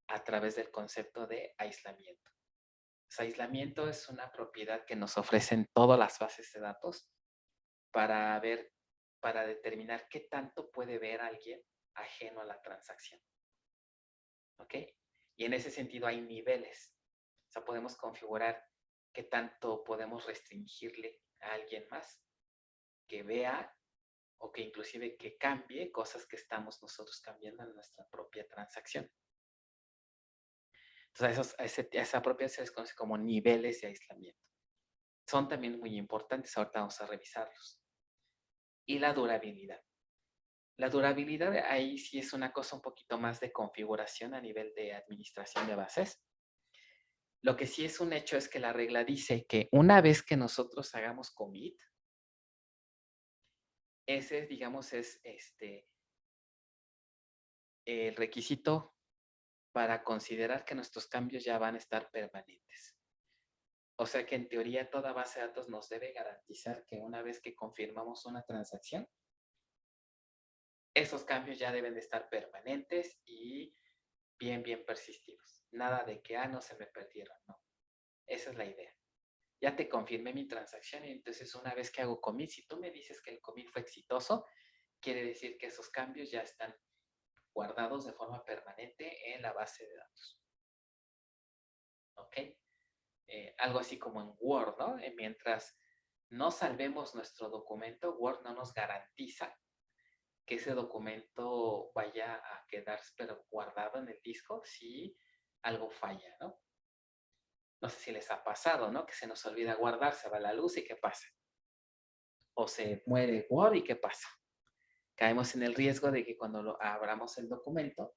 A través del concepto de aislamiento. Aislamiento es una propiedad que nos ofrecen todas las bases de datos para determinar qué tanto puede ver alguien ajeno a la transacción. ¿Ok? Y en ese sentido hay niveles. O sea, podemos configurar qué tanto podemos restringirle a alguien más que vea o que inclusive que cambie cosas que estamos nosotros cambiando en nuestra propia transacción. Entonces, esa propiedad se les conoce como niveles de aislamiento. Son también muy importantes, ahorita vamos a revisarlos. Y la durabilidad. La durabilidad ahí sí es una cosa un poquito más de configuración a nivel de administración de bases. Lo que sí es un hecho es que la regla dice que una vez que nosotros hagamos commit, ese, digamos, es el requisito para considerar que nuestros cambios ya van a estar permanentes. O sea que en teoría toda base de datos nos debe garantizar que una vez que confirmamos una transacción, esos cambios ya deben de estar permanentes y bien persistidos. Nada de que, no se me perdieron, no. Esa es la idea. Ya te confirmé mi transacción y entonces una vez que hago commit, si tú me dices que el commit fue exitoso, quiere decir que esos cambios ya están guardados de forma permanente en la base de datos. ¿Ok? Algo así como en Word, ¿no? Mientras no salvemos nuestro documento, Word no nos garantiza que ese documento vaya a quedar pero guardado en el disco si algo falla, ¿no? No sé si les ha pasado, ¿no? Que se nos olvida guardar, se va la luz y ¿qué pasa? O se muere Word y ¿qué pasa? Caemos en el riesgo de que cuando abramos el documento,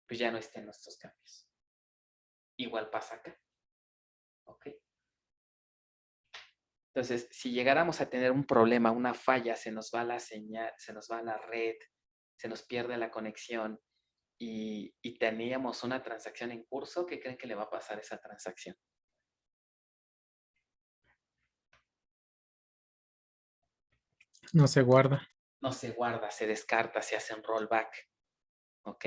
pues ya no estén nuestros cambios. Igual pasa acá. ¿Ok? Entonces, si llegáramos a tener un problema, una falla, se nos va la señal, se nos va la red, se nos pierde la conexión y teníamos una transacción en curso, ¿qué creen que le va a pasar a esa transacción? No se guarda. No se guarda, se descarta, se hace un rollback. ¿Ok?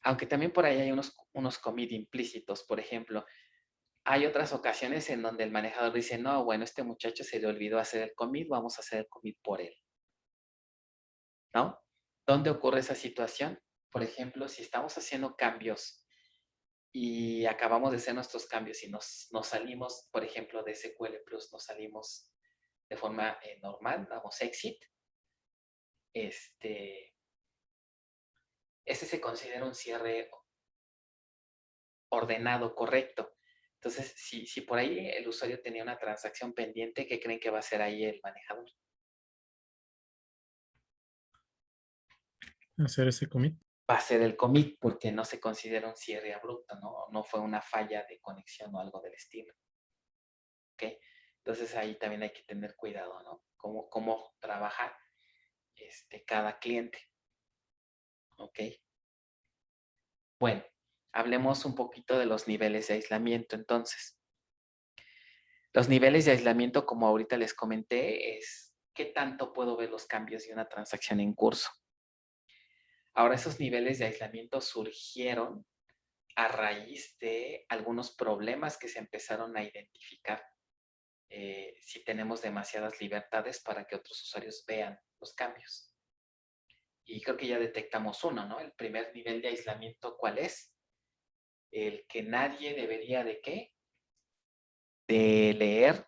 Aunque también por ahí hay unos commit implícitos. Por ejemplo, hay otras ocasiones en donde el manejador dice, no, bueno, este muchacho se le olvidó hacer el commit, vamos a hacer el commit por él. ¿No? ¿Dónde ocurre esa situación? Por ejemplo, si estamos haciendo cambios y acabamos de hacer nuestros cambios y nos salimos, por ejemplo, de SQL Plus, nos salimos de forma normal, damos exit, ese se considera un cierre ordenado, correcto. Entonces, si por ahí el usuario tenía una transacción pendiente, ¿qué creen que va a hacer ahí el manejador? Hacer ese commit. Va a ser el commit porque no se considera un cierre abrupto, ¿no? No fue una falla de conexión o algo del estilo. ¿Ok? Entonces ahí también hay que tener cuidado, ¿no? Cómo trabaja cada cliente. ¿Ok? Bueno, hablemos un poquito de los niveles de aislamiento entonces. Los niveles de aislamiento, como ahorita les comenté, es qué tanto puedo ver los cambios de una transacción en curso. Ahora, esos niveles de aislamiento surgieron a raíz de algunos problemas que se empezaron a identificar. Si tenemos demasiadas libertades para que otros usuarios vean los cambios. Y creo que ya detectamos uno, ¿no? El primer nivel de aislamiento, ¿cuál es? El que nadie debería de ¿qué? De leer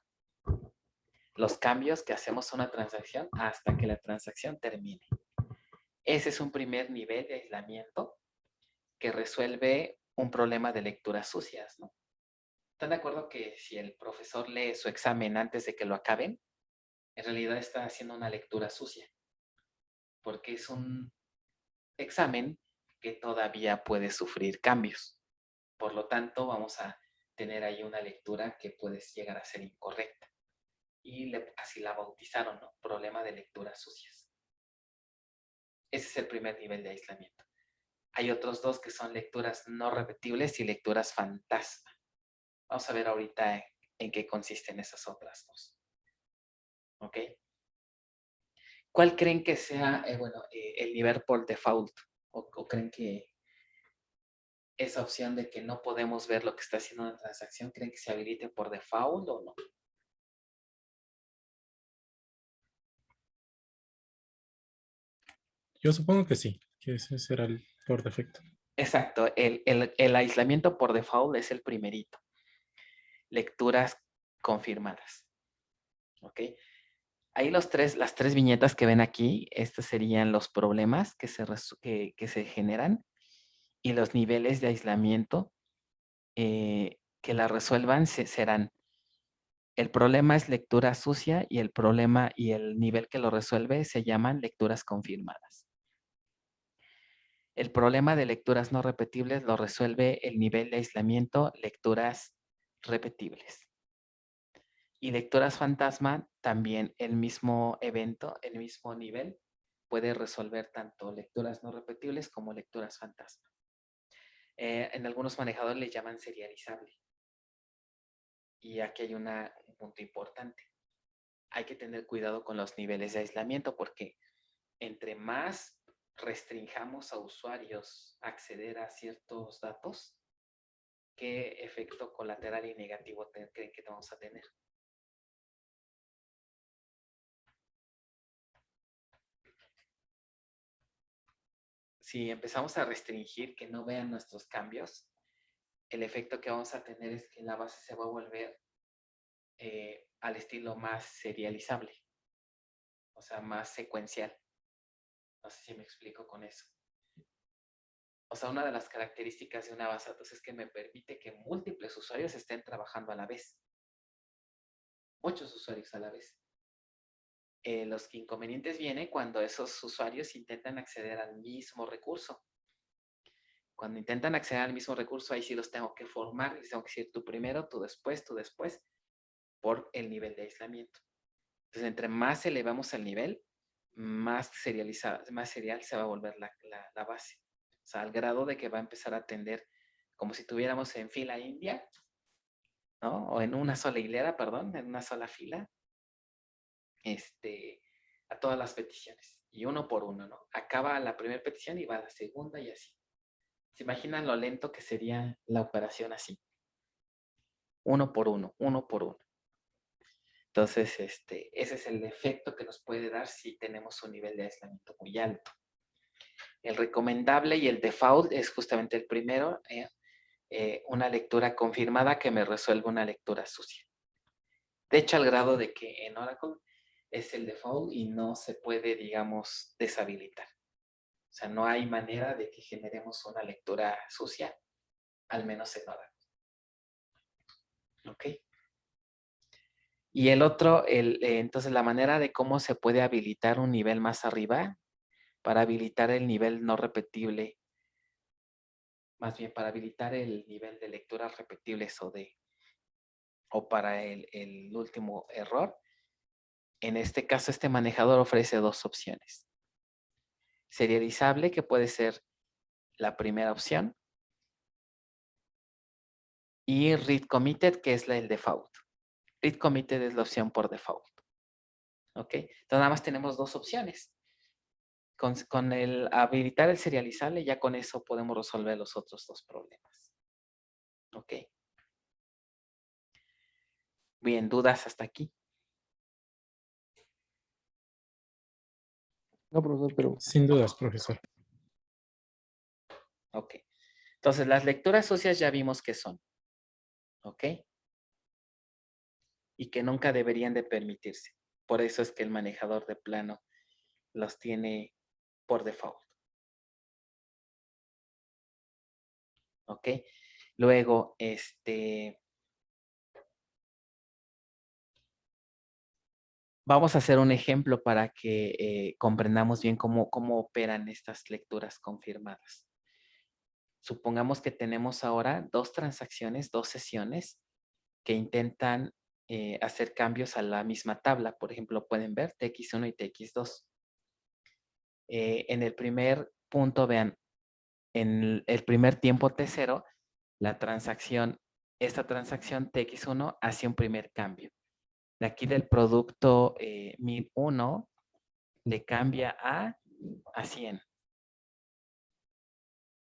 los cambios que hacemos a una transacción hasta que la transacción termine. Ese es un primer nivel de aislamiento que resuelve un problema de lecturas sucias, ¿no? ¿Están de acuerdo que si el profesor lee su examen antes de que lo acaben, en realidad está haciendo una lectura sucia? Porque es un examen que todavía puede sufrir cambios. Por lo tanto, vamos a tener ahí una lectura que puede llegar a ser incorrecta. Y así la bautizaron, ¿no? Problema de lecturas sucias. Ese es el primer nivel de aislamiento. Hay otros dos que son lecturas no repetibles y lecturas fantasma. Vamos a ver ahorita en qué consisten esas otras dos. ¿Ok? ¿Cuál creen que sea, el nivel por default? ¿O creen que esa opción de que no podemos ver lo que está haciendo una transacción, creen que se habilite por default o no? Yo supongo que sí, que ese será el por defecto. Exacto, el aislamiento por default es el primerito. Lecturas confirmadas. ¿Ok? Ahí las tres viñetas que ven aquí, estos serían los problemas que se generan y los niveles de aislamiento que la resuelvan serán. El problema es lectura sucia y el problema y el nivel que lo resuelve se llaman lecturas confirmadas. El problema de lecturas no repetibles lo resuelve el nivel de aislamiento lecturas repetibles. Y lecturas fantasma, también el mismo evento, el mismo nivel, puede resolver tanto lecturas no repetibles como lecturas fantasma. En algunos manejadores le llaman serializable. Y aquí hay un punto importante. Hay que tener cuidado con los niveles de aislamiento porque entre más restringamos a usuarios acceder a ciertos datos, ¿qué efecto colateral y negativo creen que vamos a tener? Si empezamos a restringir que no vean nuestros cambios, el efecto que vamos a tener es que la base se va a volver al estilo más serializable, o sea, más secuencial. No sé si me explico con eso. O sea, una de las características de una base de datos es que me permite que múltiples usuarios estén trabajando a la vez. Muchos usuarios a la vez. Los inconvenientes vienen cuando esos usuarios intentan acceder al mismo recurso. Cuando intentan acceder al mismo recurso, ahí sí los tengo que formar. Les tengo que decir tú primero, tú después, por el nivel de aislamiento. Entonces, entre más elevamos el nivel, más serial se va a volver la base. O sea, al grado de que va a empezar a atender como si tuviéramos en fila india, ¿no? O en una sola hilera, perdón, en una sola fila, a todas las peticiones. Y uno por uno, ¿no? Acaba la primera petición y va a la segunda y así. ¿Se imaginan lo lento que sería la operación así? Uno por uno, uno por uno. Entonces, ese es el efecto que nos puede dar si tenemos un nivel de aislamiento muy alto. El recomendable y el default es justamente el primero, una lectura confirmada que me resuelve una lectura sucia. De hecho, al grado de que en Oracle es el default y no se puede, digamos, deshabilitar. O sea, no hay manera de que generemos una lectura sucia, al menos en Oracle. ¿Ok? Y el otro, entonces la manera de cómo se puede habilitar un nivel más arriba, para habilitar el nivel no repetible, más bien para habilitar el nivel de lecturas repetibles o para el último error, en este caso este manejador ofrece dos opciones. Serializable, que puede ser la primera opción, y read committed, que es el default. Read committed es la opción por default. ¿Ok? Entonces nada más tenemos dos opciones. Con el habilitar el serializable, ya con eso podemos resolver los otros dos problemas. ¿Ok? Bien, ¿dudas hasta aquí? No, profesor, pero Sin dudas, profesor. Ok. Entonces, las lecturas sucias ya vimos que son. ¿Ok? Y que nunca deberían de permitirse. Por eso es que el manejador de plano los tiene por default. ¿Ok? Luego, vamos a hacer un ejemplo para que comprendamos bien cómo operan estas lecturas confirmadas. Supongamos que tenemos ahora dos transacciones, dos sesiones que intentan hacer cambios a la misma tabla. Por ejemplo, pueden ver TX1 y TX2. En el primer punto, vean, en el primer tiempo T0, esta transacción TX1 hace un primer cambio. De aquí del producto 1001 le cambia a 100.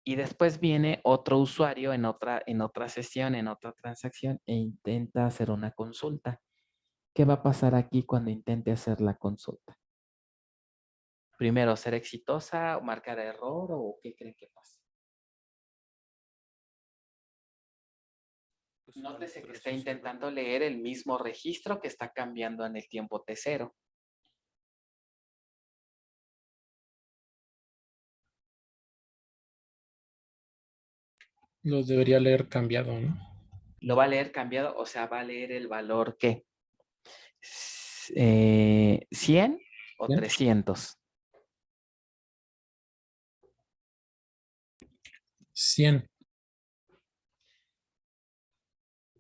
Y después viene otro usuario en otra sesión, en otra transacción, e intenta hacer una consulta. ¿Qué va a pasar aquí cuando intente hacer la consulta? Primero, ¿ser exitosa o marcar error o qué creen que pasa? Nótese que está intentando leer el mismo registro que está cambiando en el tiempo T0. Los debería leer cambiado, ¿no? Lo va a leer cambiado, o sea, va a leer el valor ¿qué? 100 o Bien. 300. 100.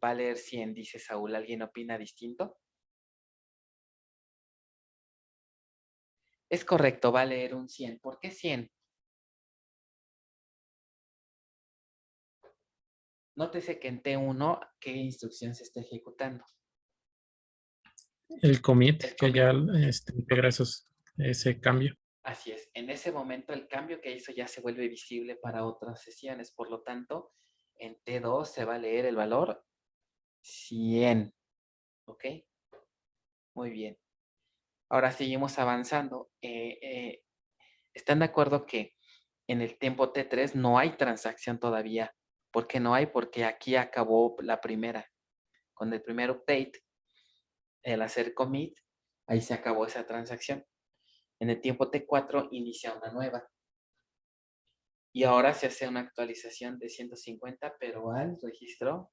Va a leer 100, dice Saúl. ¿Alguien opina distinto? Es correcto, va a leer un 100. ¿Por qué 100? Nótese que en T1, ¿qué instrucción se está ejecutando? El commit, El que commit. ya integra ese cambio. Así es. En ese momento el cambio que hizo ya se vuelve visible para otras sesiones. Por lo tanto, en T2 se va a leer el valor 100. ¿Ok? Muy bien. Ahora seguimos avanzando. ¿Están de acuerdo que en el tiempo T3 no hay transacción todavía? ¿Por qué no hay? Porque aquí acabó la primera. Con el primer update, el hacer commit, ahí se acabó esa transacción. En el tiempo T4 inicia una nueva. Y ahora se hace una actualización de 150, pero al registro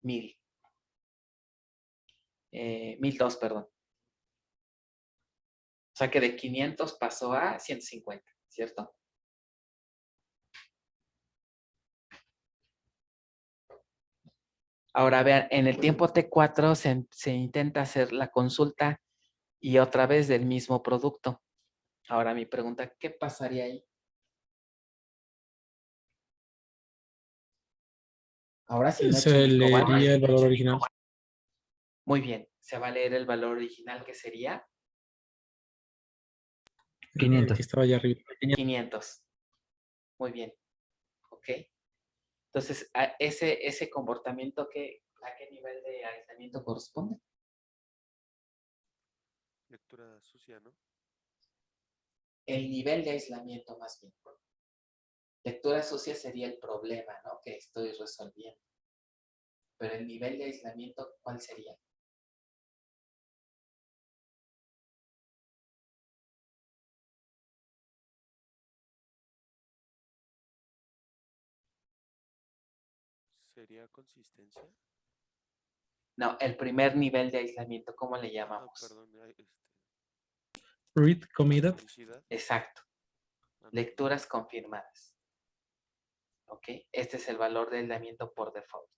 1000. 1002, perdón. O sea que de 500 pasó a 150, ¿cierto? Ahora vean, en el tiempo T4 se intenta hacer la consulta y otra vez del mismo producto. Ahora mi pregunta, ¿qué pasaría ahí? Ahora sí no he hecho Se mis cobaltos. leería el valor original. Muy bien, se va a leer el valor original que sería 500. Que estaba allá arriba. 500. Muy bien. Ok. Entonces, ese comportamiento, ¿a qué nivel de aislamiento corresponde? Lectura sucia, ¿no? El nivel de aislamiento más bien. Lectura sucia sería el problema, ¿no? Que estoy resolviendo. Pero el nivel de aislamiento, ¿cuál sería? ¿Sería consistencia? No, el primer nivel de aislamiento, ¿cómo le Ah, llamamos? perdón. Read committed. Unicidad. Exacto. Ah, no. Lecturas confirmadas. ¿Ok? Este es el valor de aislamiento por default.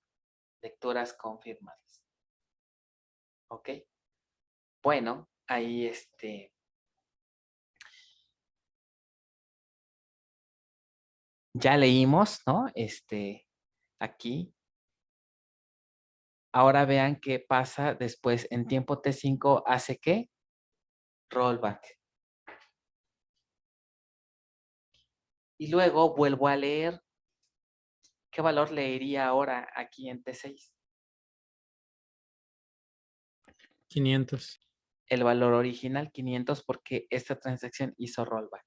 Lecturas confirmadas. ¿Ok? Bueno, ahí ya leímos, ¿no? Aquí. Ahora vean qué pasa después. En tiempo T5 hace ¿qué? Rollback. Y luego vuelvo a leer. ¿Qué valor leería ahora aquí en T6? 500. El valor original 500 porque esta transacción hizo rollback.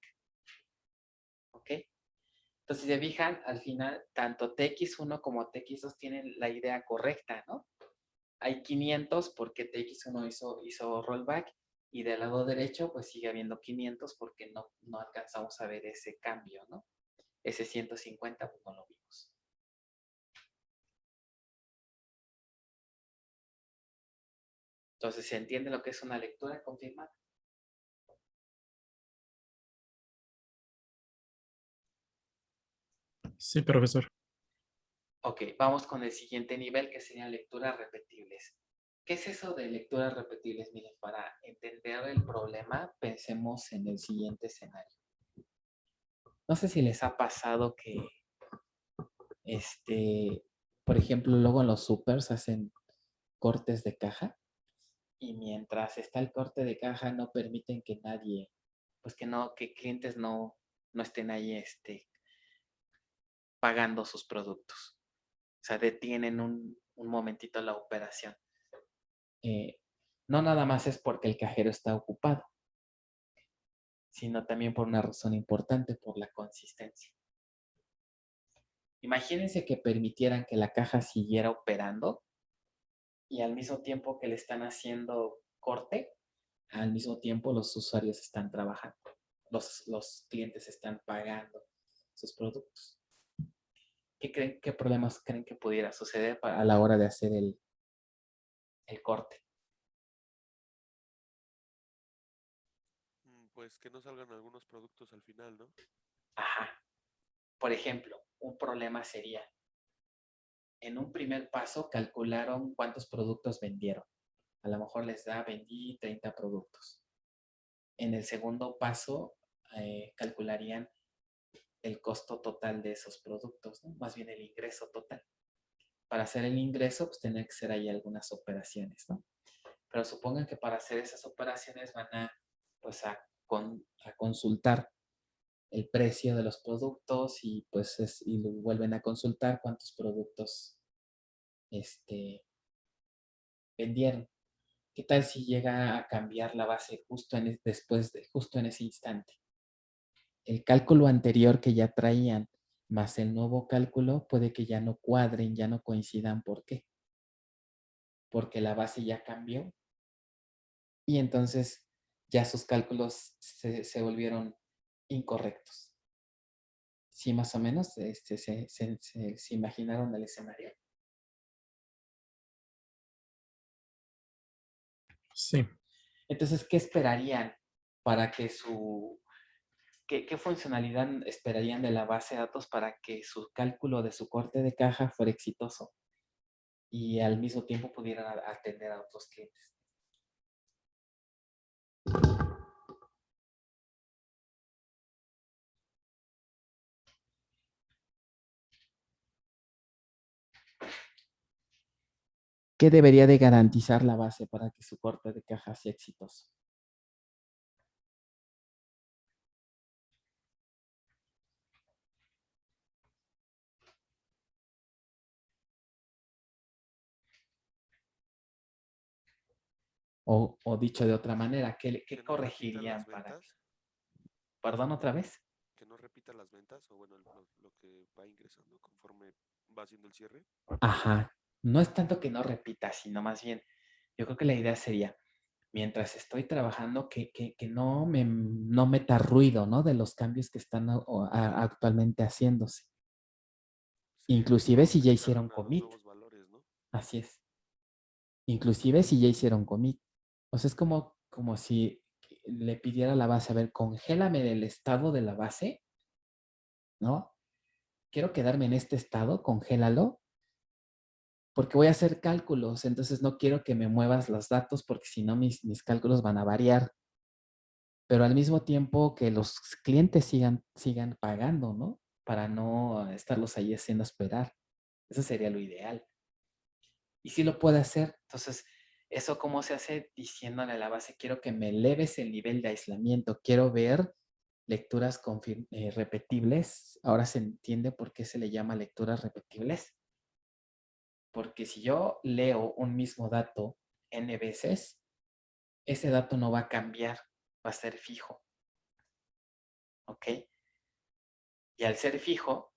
¿Ok? Entonces, si se fijan, al final, tanto TX1 como TX2 tienen la idea correcta, ¿no? Hay 500 porque TX1 hizo rollback y del lado derecho, pues sigue habiendo 500 porque no alcanzamos a ver ese cambio, ¿no? Ese 150, pues no lo vimos. Entonces, ¿se entiende lo que es una lectura confirmada? Sí, profesor. Ok, vamos con el siguiente nivel que serían lecturas repetibles. ¿Qué es eso de lecturas repetibles? Miren, para entender el problema, pensemos en el siguiente escenario. No sé si les ha pasado que, por ejemplo, luego en los supers hacen cortes de caja y mientras está el corte de caja no permiten que nadie, pues que clientes no estén ahí, pagando sus productos. O sea, detienen un momentito la operación. No nada más es porque el cajero está ocupado, sino también por una razón importante, por la consistencia. Imagínense que permitieran que la caja siguiera operando y al mismo tiempo que le están haciendo corte, al mismo tiempo los usuarios están trabajando, los clientes están pagando sus productos. ¿Qué problemas creen que pudiera suceder a la hora de hacer el corte? Pues que no salgan algunos productos al final, ¿no? Ajá. Por ejemplo, un problema sería, en un primer paso calcularon cuántos productos vendieron. A lo mejor vendí 30 productos. En el segundo paso, calcularían el costo total de esos productos, ¿no? Más bien el ingreso total. Para hacer el ingreso, pues tienen que ser ahí algunas operaciones, ¿no? Pero supongan que para hacer esas operaciones van pues a consultar el precio de los productos y pues y vuelven a consultar cuántos productos vendieron. ¿Qué tal si llega a cambiar la base justo justo en ese instante? El cálculo anterior que ya traían más el nuevo cálculo puede que ya no cuadren, ya no coincidan. ¿Por qué? Porque la base ya cambió y entonces ya sus cálculos se volvieron incorrectos. Sí, más o menos, se imaginaron el escenario. Sí. Entonces, ¿qué esperarían para que qué funcionalidad esperarían de la base de datos para que su cálculo de su corte de caja fuera exitoso y al mismo tiempo pudieran atender a otros clientes? ¿Qué debería de garantizar la base para que su corte de caja sea exitoso? O dicho de otra manera, ¿qué Que no repita corregirían las para ventas, que? ¿Perdón otra vez? que no repita las ventas, o bueno, lo que va ingresando conforme va haciendo el cierre. Ajá. No es tanto que no repita, sino más bien, yo creo que la idea sería, mientras estoy trabajando, que no meta ruido, ¿no? De los cambios que están actualmente haciéndose. Sí, Inclusive si ya ajustarlo hicieron a los commit. nuevos valores, ¿no? Así es. Inclusive si ya hicieron commit. O sea, es como si le pidiera a la base, a ver, congélame del estado de la base, ¿no? Quiero quedarme en este estado, congélalo, porque voy a hacer cálculos, entonces no quiero que me muevas los datos porque si no mis cálculos van a variar, pero al mismo tiempo que los clientes sigan pagando, ¿no? Para no estarlos ahí haciendo esperar. Eso sería lo ideal. Y si lo puede hacer, entonces, ¿eso cómo se hace? Diciéndole a la base, quiero que me eleves el nivel de aislamiento, quiero ver lecturas repetibles. Ahora se entiende por qué se le llama lecturas repetibles. Porque si yo leo un mismo dato n veces, ese dato no va a cambiar, va a ser fijo. ¿Ok? Y al ser fijo,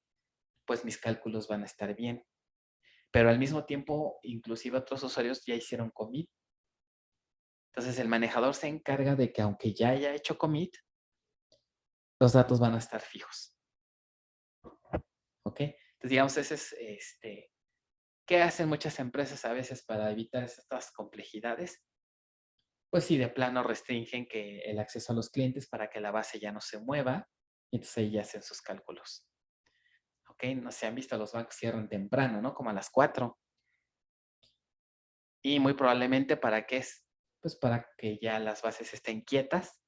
pues mis cálculos van a estar bien. Pero al mismo tiempo, inclusive otros usuarios ya hicieron commit. Entonces el manejador se encarga de que aunque ya haya hecho commit, los datos van a estar fijos. ¿Ok? Entonces digamos, ese es ¿qué hacen muchas empresas a veces para evitar estas complejidades? Pues sí, de plano restringen que el acceso a los clientes para que la base ya no se mueva y entonces ahí ya hacen sus cálculos. ¿Ok? No se han visto, los bancos cierran temprano, ¿no? Como a las 4. Y muy probablemente ¿para qué es? Pues para que ya las bases estén quietas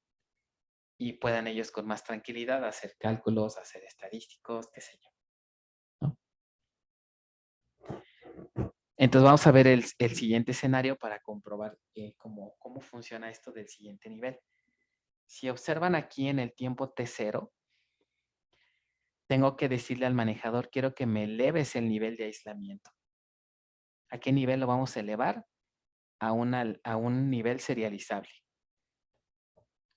y puedan ellos con más tranquilidad hacer cálculos, hacer estadísticos, qué sé yo. ¿No? Entonces vamos a ver el siguiente escenario para comprobar cómo funciona esto del siguiente nivel. Si observan aquí en el tiempo T0, tengo que decirle al manejador, quiero que me eleves el nivel de aislamiento. ¿A qué nivel lo vamos a elevar? A un nivel serializable.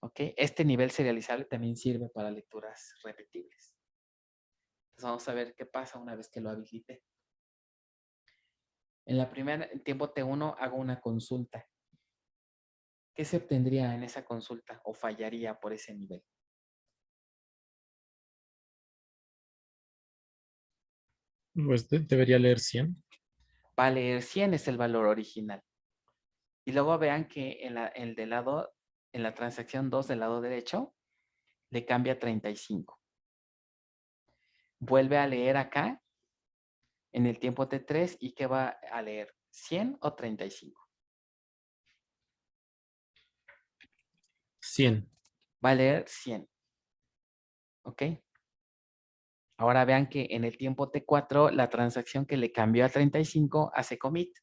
¿Ok? Este nivel serializable también sirve para lecturas repetibles. Entonces vamos a ver qué pasa una vez que lo habilite. En la primera, en tiempo T1, hago una consulta. ¿Qué se obtendría en esa consulta o fallaría por ese nivel? Pues debería leer 100. Va a leer 100, es el valor original. Y luego vean que en la transacción 2 del lado derecho, le cambia 35. Vuelve a leer acá en el tiempo T3 y ¿qué va a leer? ¿100 o 35? 100. Va a leer 100. ¿Ok? Ahora vean que en el tiempo T4, la transacción que le cambió a 35 hace commit.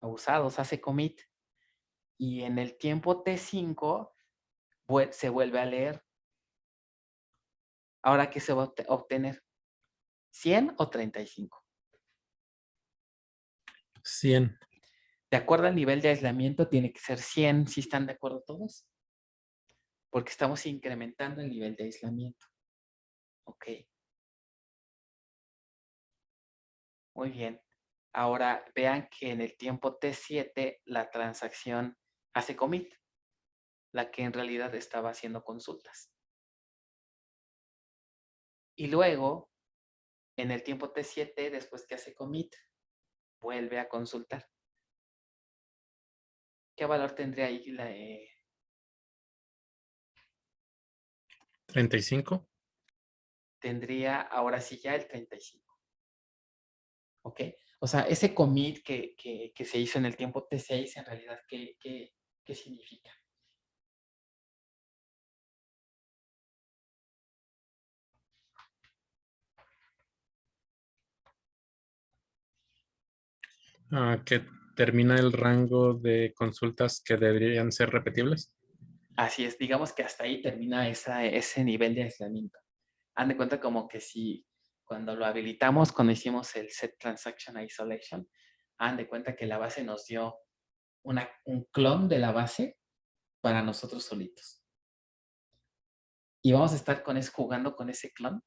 Abusados, hace commit. Y en el tiempo T5 se vuelve a leer. Ahora, ¿qué se va a obtener? ¿100 o 35? 100. De acuerdo al nivel de aislamiento, tiene que ser 100. ¿Sí están de acuerdo todos? Porque estamos incrementando el nivel de aislamiento. Ok. Muy bien. Ahora vean que en el tiempo T7 la transacción hace commit. la que en realidad estaba haciendo consultas. Y luego, en el tiempo T7, después que hace commit, vuelve a consultar. ¿Qué valor tendría ahí 35. Tendría ahora sí ya el 35. ¿Ok? O sea, ese commit que se hizo en el tiempo T6, en realidad, ¿qué significa? Que termina el rango de consultas que deberían ser repetibles. Así es, digamos que hasta ahí termina ese nivel de aislamiento. Han de cuenta como que si cuando lo habilitamos, cuando hicimos el Set Transaction Isolation, han de cuenta que la base nos dio un clon de la base para nosotros solitos. Y vamos a estar jugando con ese clon,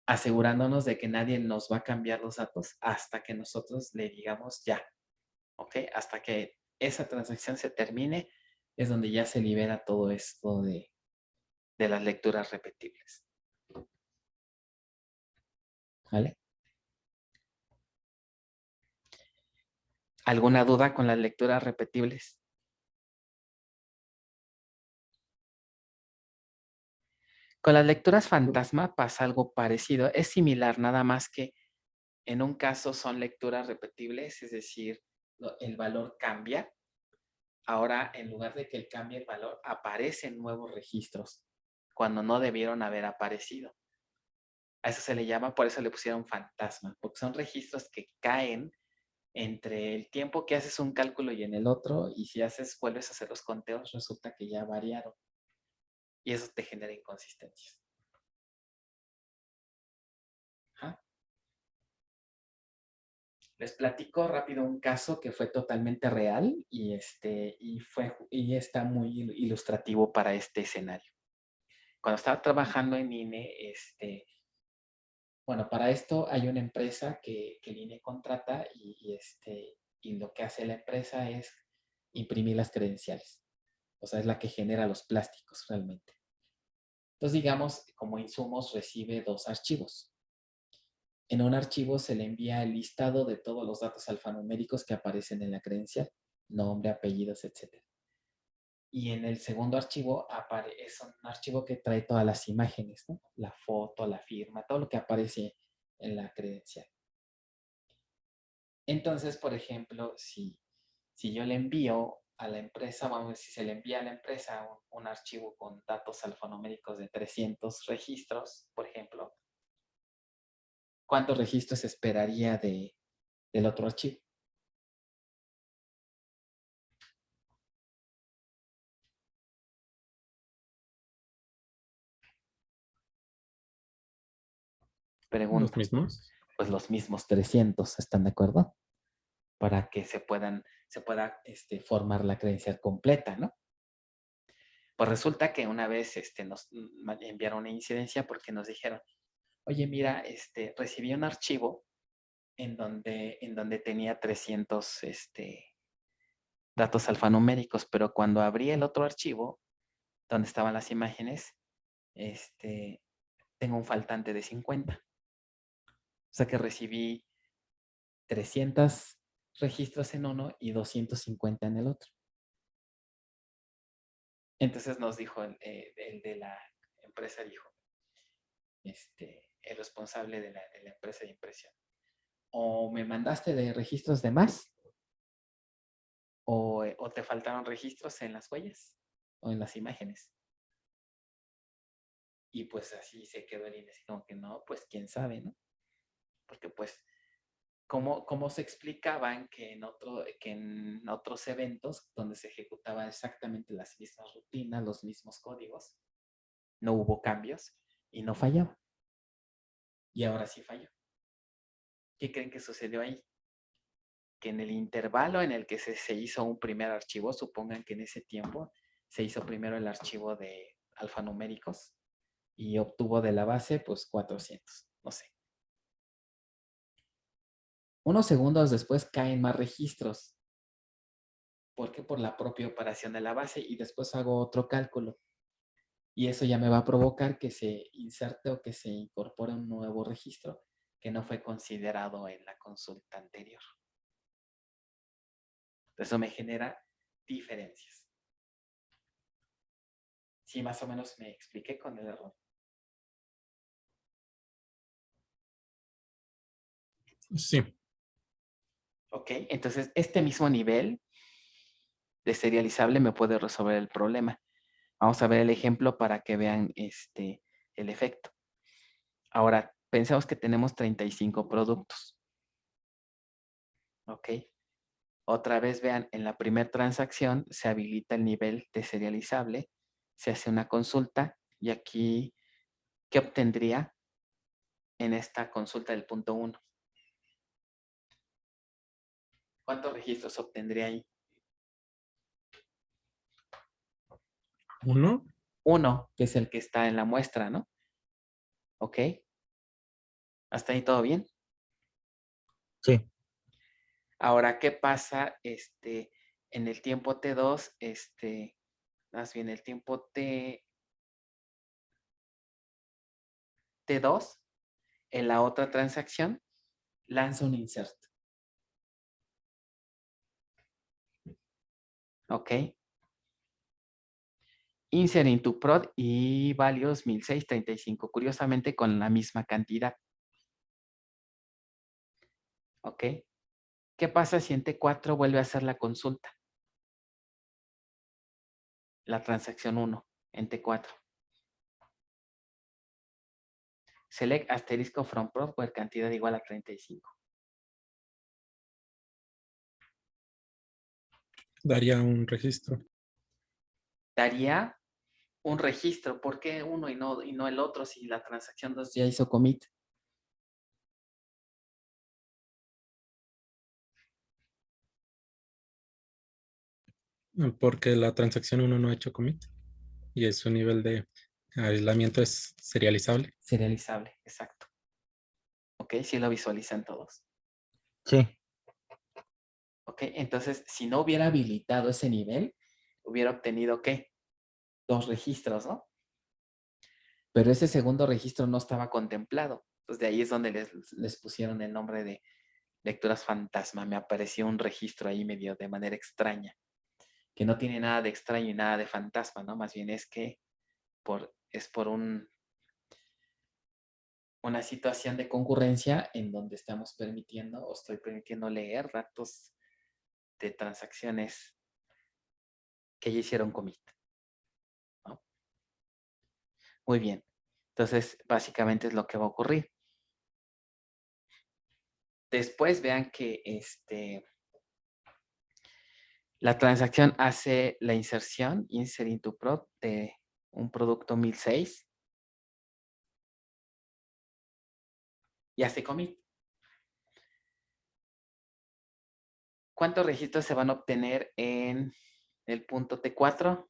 asegurándonos de que nadie nos va a cambiar los datos hasta que nosotros le digamos ya. ¿Ok? Hasta que esa transacción se termine, es donde ya se libera todo esto de las lecturas repetibles. ¿Vale? ¿Alguna duda con las lecturas repetibles? Con las lecturas fantasma pasa algo parecido. Es similar, nada más que en un caso son lecturas repetibles, es decir, el valor cambia. Ahora, en lugar de que cambie el valor, aparecen nuevos registros cuando no debieron haber aparecido. A eso se le llama, por eso le pusieron fantasma, porque son registros que caen entre el tiempo que haces un cálculo y en el otro, y si vuelves a hacer los conteos, resulta que ya variaron. Y eso te genera inconsistencias. ¿Ah? Les platico rápido un caso que fue totalmente real y está muy ilustrativo para este escenario. Cuando estaba trabajando en INE, bueno, para esto hay una empresa que el INE contrata y lo que hace la empresa es imprimir las credenciales. O sea, es la que genera los plásticos realmente. Entonces, digamos, como insumos recibe 2 archivos. En un archivo se le envía el listado de todos los datos alfanuméricos que aparecen en la credencial, nombre, apellidos, etc. Y en el segundo archivo es un archivo que trae todas las imágenes, ¿no? La foto, la firma, todo lo que aparece en la credencial. Entonces, por ejemplo, si yo le envío a la empresa, vamos a ver si se le envía a la empresa un archivo con datos alfanuméricos de 300 registros, por ejemplo, ¿cuántos registros esperaría del otro archivo? Pregunta. ¿Los mismos? Pues los mismos 300, ¿están de acuerdo? Para que se pueda formar la credencial completa, ¿no? Pues resulta que una vez nos enviaron una incidencia porque nos dijeron, oye, mira, recibí un archivo en donde tenía 300 datos alfanuméricos, pero cuando abrí el otro archivo, donde estaban las imágenes, tengo un faltante de 50. O sea que recibí 300 registros en uno y 250 en el otro. Entonces nos dijo el de la empresa, dijo, el responsable de la empresa de impresión, o me mandaste de registros de más, o te faltaron registros en las huellas o en las imágenes. Y pues así se quedó el INE, así como que no, pues quién sabe, ¿no? Porque pues, ¿cómo se explicaban que en otros eventos donde se ejecutaban exactamente las mismas rutinas, los mismos códigos, no hubo cambios y no fallaba? Y ahora sí falló. ¿Qué creen que sucedió ahí? Que en el intervalo en el que se hizo un primer archivo, supongan que en ese tiempo se hizo primero el archivo de alfanuméricos y obtuvo de la base pues 400, no sé. Unos segundos después caen más registros ¿Por qué? Por la propia operación de la base y después hago otro cálculo. Y eso ya me va a provocar que se inserte o que se incorpore un nuevo registro que no fue considerado en la consulta anterior. Eso me genera diferencias. ¿Sí más o menos me expliqué con el error? Sí. Ok, entonces este mismo nivel de serializable me puede resolver el problema. Vamos a ver el ejemplo para que vean el efecto. Ahora, pensamos que tenemos 35 productos. Ok. Otra vez vean, en la primera transacción se habilita el nivel de serializable, se hace una consulta y aquí, ¿qué obtendría en esta consulta del punto 1? ¿Cuántos registros obtendría ahí? 1. 1, que es el que está en la muestra, ¿no? Ok. ¿Hasta ahí todo bien? Sí. Ahora, ¿qué pasa en el tiempo T2? Más bien el tiempo T2, en la otra transacción, lanza un insert. ¿Ok? Insert into prod y values 1635, curiosamente con la misma cantidad. ¿Ok? ¿Qué pasa si en T4 vuelve a hacer la consulta? La transacción 1 en T4. Select asterisco from prod por cantidad igual a 35. Daría un registro. Daría un registro. ¿Por qué uno y no el otro si la transacción 2 ya hizo commit? Porque la transacción 1 no ha hecho commit y su nivel de aislamiento es serializable. Serializable, exacto. ¿Ok? Si lo visualizan todos. Sí. ¿Ok? Entonces, si no hubiera habilitado ese nivel, hubiera obtenido, ¿qué? 2 registros, ¿no? Pero ese segundo registro no estaba contemplado. Entonces, de ahí es donde les pusieron el nombre de lecturas fantasma. Me apareció un registro ahí medio de manera extraña, que no tiene nada de extraño y nada de fantasma, ¿no? Más bien es que es por una situación de concurrencia en donde estamos permitiendo o estoy permitiendo leer datos de transacciones que ya hicieron commit, ¿no? Muy bien. Entonces, básicamente es lo que va a ocurrir. Después vean que la transacción hace la inserción, insert into prod, de un producto 1006 y hace commit. ¿Cuántos registros se van a obtener en el punto T4?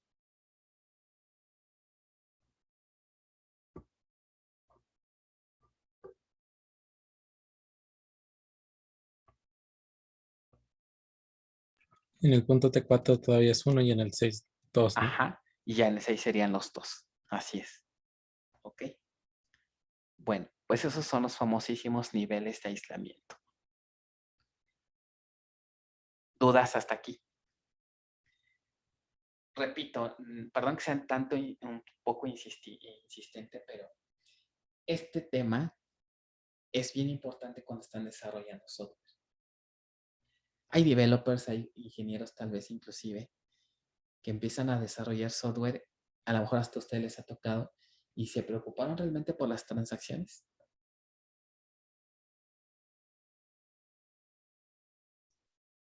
En el punto T4 todavía es 1 y en el 6, 2, ¿no? Ajá. Y ya en el 6 serían los 2. Así es. ¿Ok? Bueno, pues esos son los famosísimos niveles de aislamiento. ¿Dudas hasta aquí? Repito, perdón que sean tanto y un poco insistente, pero este tema es bien importante cuando están desarrollando software. Hay developers, hay ingenieros tal vez inclusive, que empiezan a desarrollar software, a lo mejor hasta a ustedes les ha tocado, y se preocuparon realmente por las transacciones.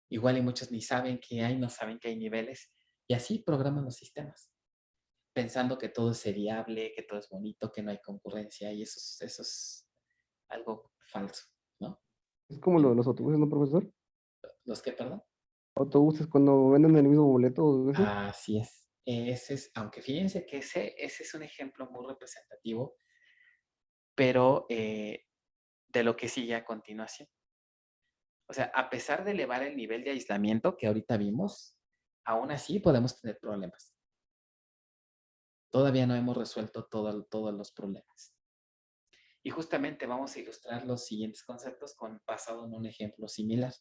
Igual y muchos ni saben que hay, no saben que hay niveles, y así programan los sistemas, pensando que todo es seriable, que todo es bonito, que no hay concurrencia, y eso es algo falso, ¿no? Es como lo de los autobuses, ¿no, profesor? ¿Los que, perdón? Autobuses cuando venden el mismo boleto. ¿Eso? Así es. Ese es, aunque fíjense que ese es un ejemplo muy representativo, pero de lo que sigue a continuación. O sea, a pesar de elevar el nivel de aislamiento que ahorita vimos, aún así podemos tener problemas. Todavía no hemos resuelto todos los problemas. Y justamente vamos a ilustrar los siguientes conceptos basado en un ejemplo similar.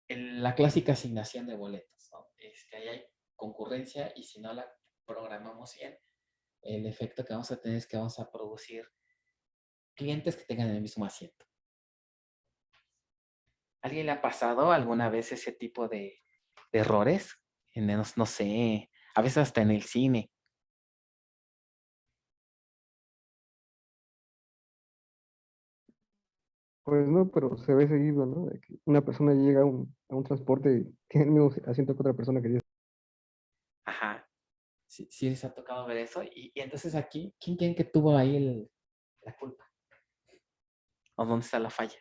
En la clásica asignación de boletos, ¿no? Ahí hay concurrencia y si no la programamos bien, el efecto que vamos a tener es que vamos a producir clientes que tengan el mismo asiento. ¿Alguien le ha pasado alguna vez ese tipo de errores? No sé, a veces hasta en el cine. Pues no, pero se ve seguido, ¿no? De que una persona llega a un transporte y tiene el mismo asiento que otra persona que dice. Ajá. Sí les ha tocado ver eso. Y entonces aquí, ¿quién creen que tuvo ahí la culpa? ¿O dónde está la falla?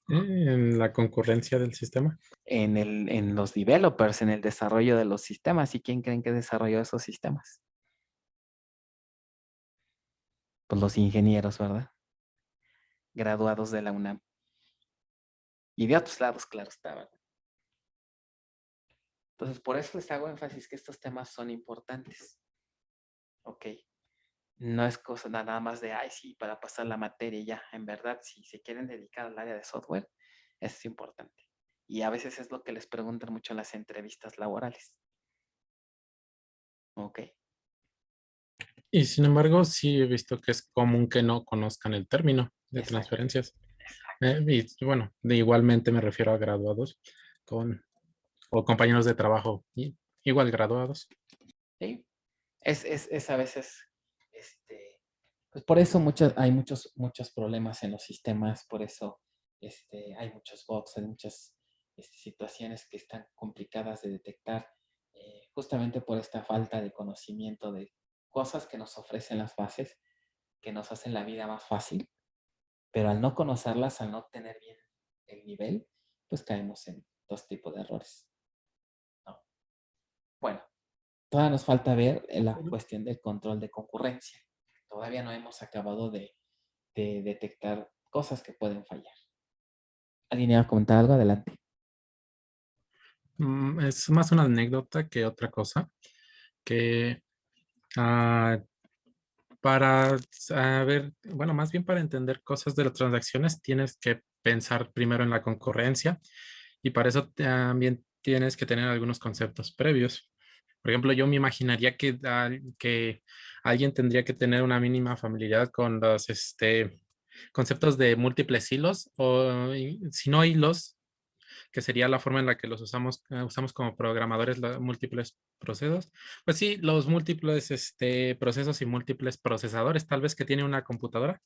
En la concurrencia del sistema. En los developers, en el desarrollo de los sistemas. ¿Y quién creen que desarrolló esos sistemas? Pues los ingenieros, ¿verdad? Graduados de la UNAM. Y de otros lados, claro está, ¿verdad? Entonces, por eso les hago énfasis que estos temas son importantes. Ok. No es cosa nada más de, ay, sí, para pasar la materia y ya. En verdad, si se quieren dedicar al área de software, eso es importante. Y a veces es lo que les preguntan mucho en las entrevistas laborales. Ok. Y sin embargo, sí he visto que es común que no conozcan el término de Exacto. transferencias. Y bueno, igualmente me refiero a graduados o compañeros de trabajo igual graduados. Sí. Es a veces, pues por eso hay muchos problemas en los sistemas, por eso hay muchos bugs, hay muchas situaciones que están complicadas de detectar, justamente por esta falta de conocimiento de cosas que nos ofrecen las bases, que nos hacen la vida más fácil, pero al no conocerlas, al no tener bien el nivel, pues caemos en dos tipos de errores, ¿no? Bueno, todavía nos falta ver la cuestión del control de concurrencia. Todavía no hemos acabado de detectar cosas que pueden fallar. ¿Alguien iba a comentar algo? Adelante. Es más una anécdota que otra cosa. Que para saber, bueno, más bien para entender cosas de las transacciones, tienes que pensar primero en la concurrencia y para eso también tienes que tener algunos conceptos previos. Por ejemplo, yo me imaginaría que alguien tendría que tener una mínima familiaridad con los conceptos de múltiples hilos o si no hilos, que sería la forma en la que los usamos como programadores los múltiples procesos. Pues sí, los múltiples procesos y múltiples procesadores, tal vez que tiene una computadora,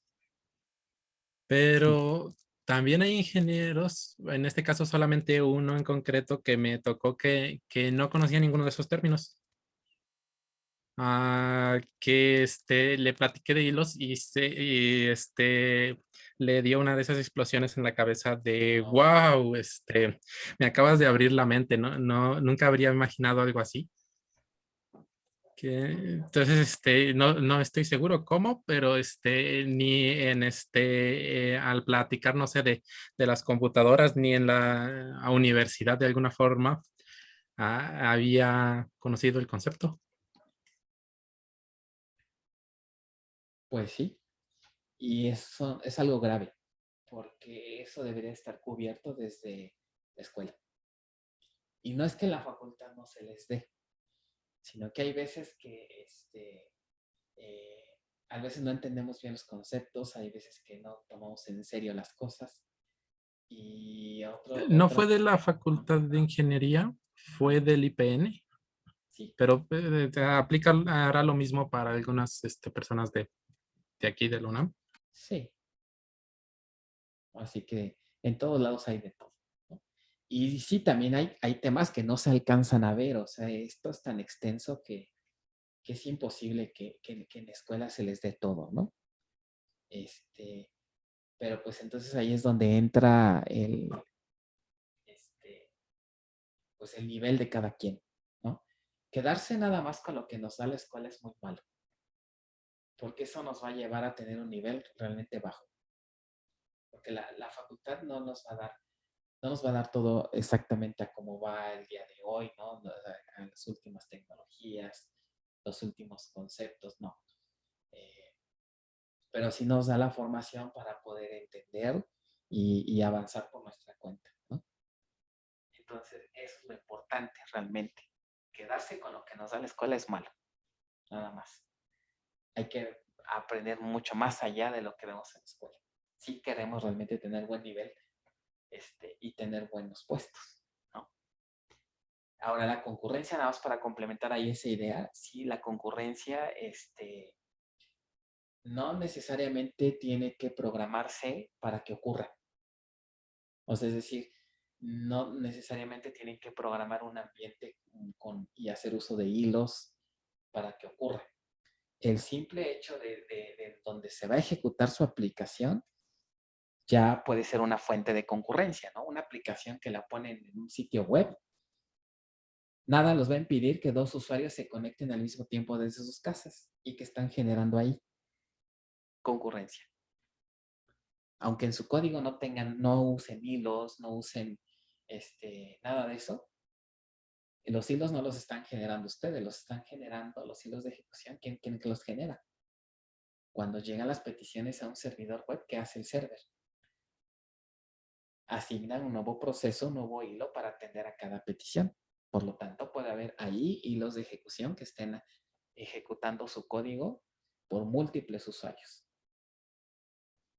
pero también hay ingenieros, en este caso solamente uno en concreto que me tocó que no conocía ninguno de esos términos. Que le platiqué de hilos y le dio una de esas explosiones en la cabeza de wow, me acabas de abrir la mente, ¿no? No, nunca habría imaginado algo así. Entonces, no estoy seguro cómo, pero ni en al platicar, no sé, de las computadoras, ni en la universidad de alguna forma había conocido el concepto. Pues sí. Y eso es algo grave, porque eso debería estar cubierto desde la escuela. Y no es que en la facultad no se les dé, sino que hay veces que a veces no entendemos bien los conceptos, hay veces que no tomamos en serio las cosas. Y No fue de la Facultad de Ingeniería, fue del IPN, sí, pero hará lo mismo para algunas personas de aquí de la UNAM. sí. Así que en todos lados hay de todo, ¿no? Y sí, también hay temas que no se alcanzan a ver, o sea, esto es tan extenso que es imposible que en la escuela se les dé todo, ¿no? Pero pues entonces ahí es donde entra pues el nivel de cada quien, ¿no? quedarse nada más con lo que nos da la escuela es muy malo, porque eso nos va a llevar a tener un nivel realmente bajo. Porque la facultad no nos va a dar todo exactamente a cómo va el día de hoy, ¿no? A las últimas tecnologías, los últimos conceptos, no. Pero sí nos da la formación para poder entender y avanzar por nuestra cuenta, ¿no? Entonces, eso es lo importante realmente. Quedarse con lo que nos da la escuela es malo, nada más. Hay que aprender mucho más allá de lo que vemos en la escuela. Si queremos realmente tener buen nivel y tener buenos puestos, ¿no? Ahora, la concurrencia, nada más para complementar ahí esa idea, sí, la concurrencia, no necesariamente tiene que programarse para que ocurra. O sea, es decir, no necesariamente tienen que programar un ambiente y hacer uso de hilos para que ocurra. El simple hecho de donde se va a ejecutar su aplicación ya puede ser una fuente de concurrencia, ¿no? Una aplicación que la ponen en un sitio web. Nada los va a impedir que dos usuarios se conecten al mismo tiempo desde sus casas y que están generando ahí concurrencia. Aunque en su código no usen hilos, no usen nada de eso, los hilos no los están generando ustedes, los están generando los hilos de ejecución. ¿Quién que los genera? Cuando llegan las peticiones a un servidor web, ¿qué hace el server? Asignan un nuevo proceso, un nuevo hilo para atender a cada petición. Por lo tanto, puede haber ahí hilos de ejecución que estén ejecutando su código por múltiples usuarios.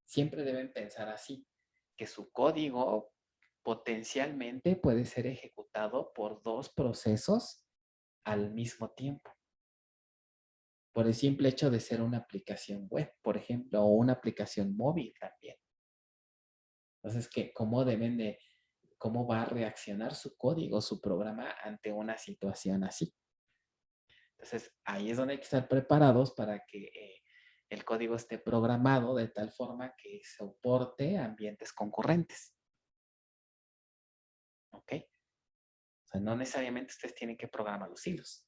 Siempre deben pensar así, que su código potencialmente puede ser ejecutado por dos procesos al mismo tiempo. Por el simple hecho de ser una aplicación web, por ejemplo, o una aplicación móvil también. Entonces, ¿cómo va a reaccionar su código, su programa ante una situación así? Entonces, ahí es donde hay que estar preparados para que el código esté programado de tal forma que soporte ambientes concurrentes. ¿Ok? O sea, no necesariamente ustedes tienen que programar los hilos.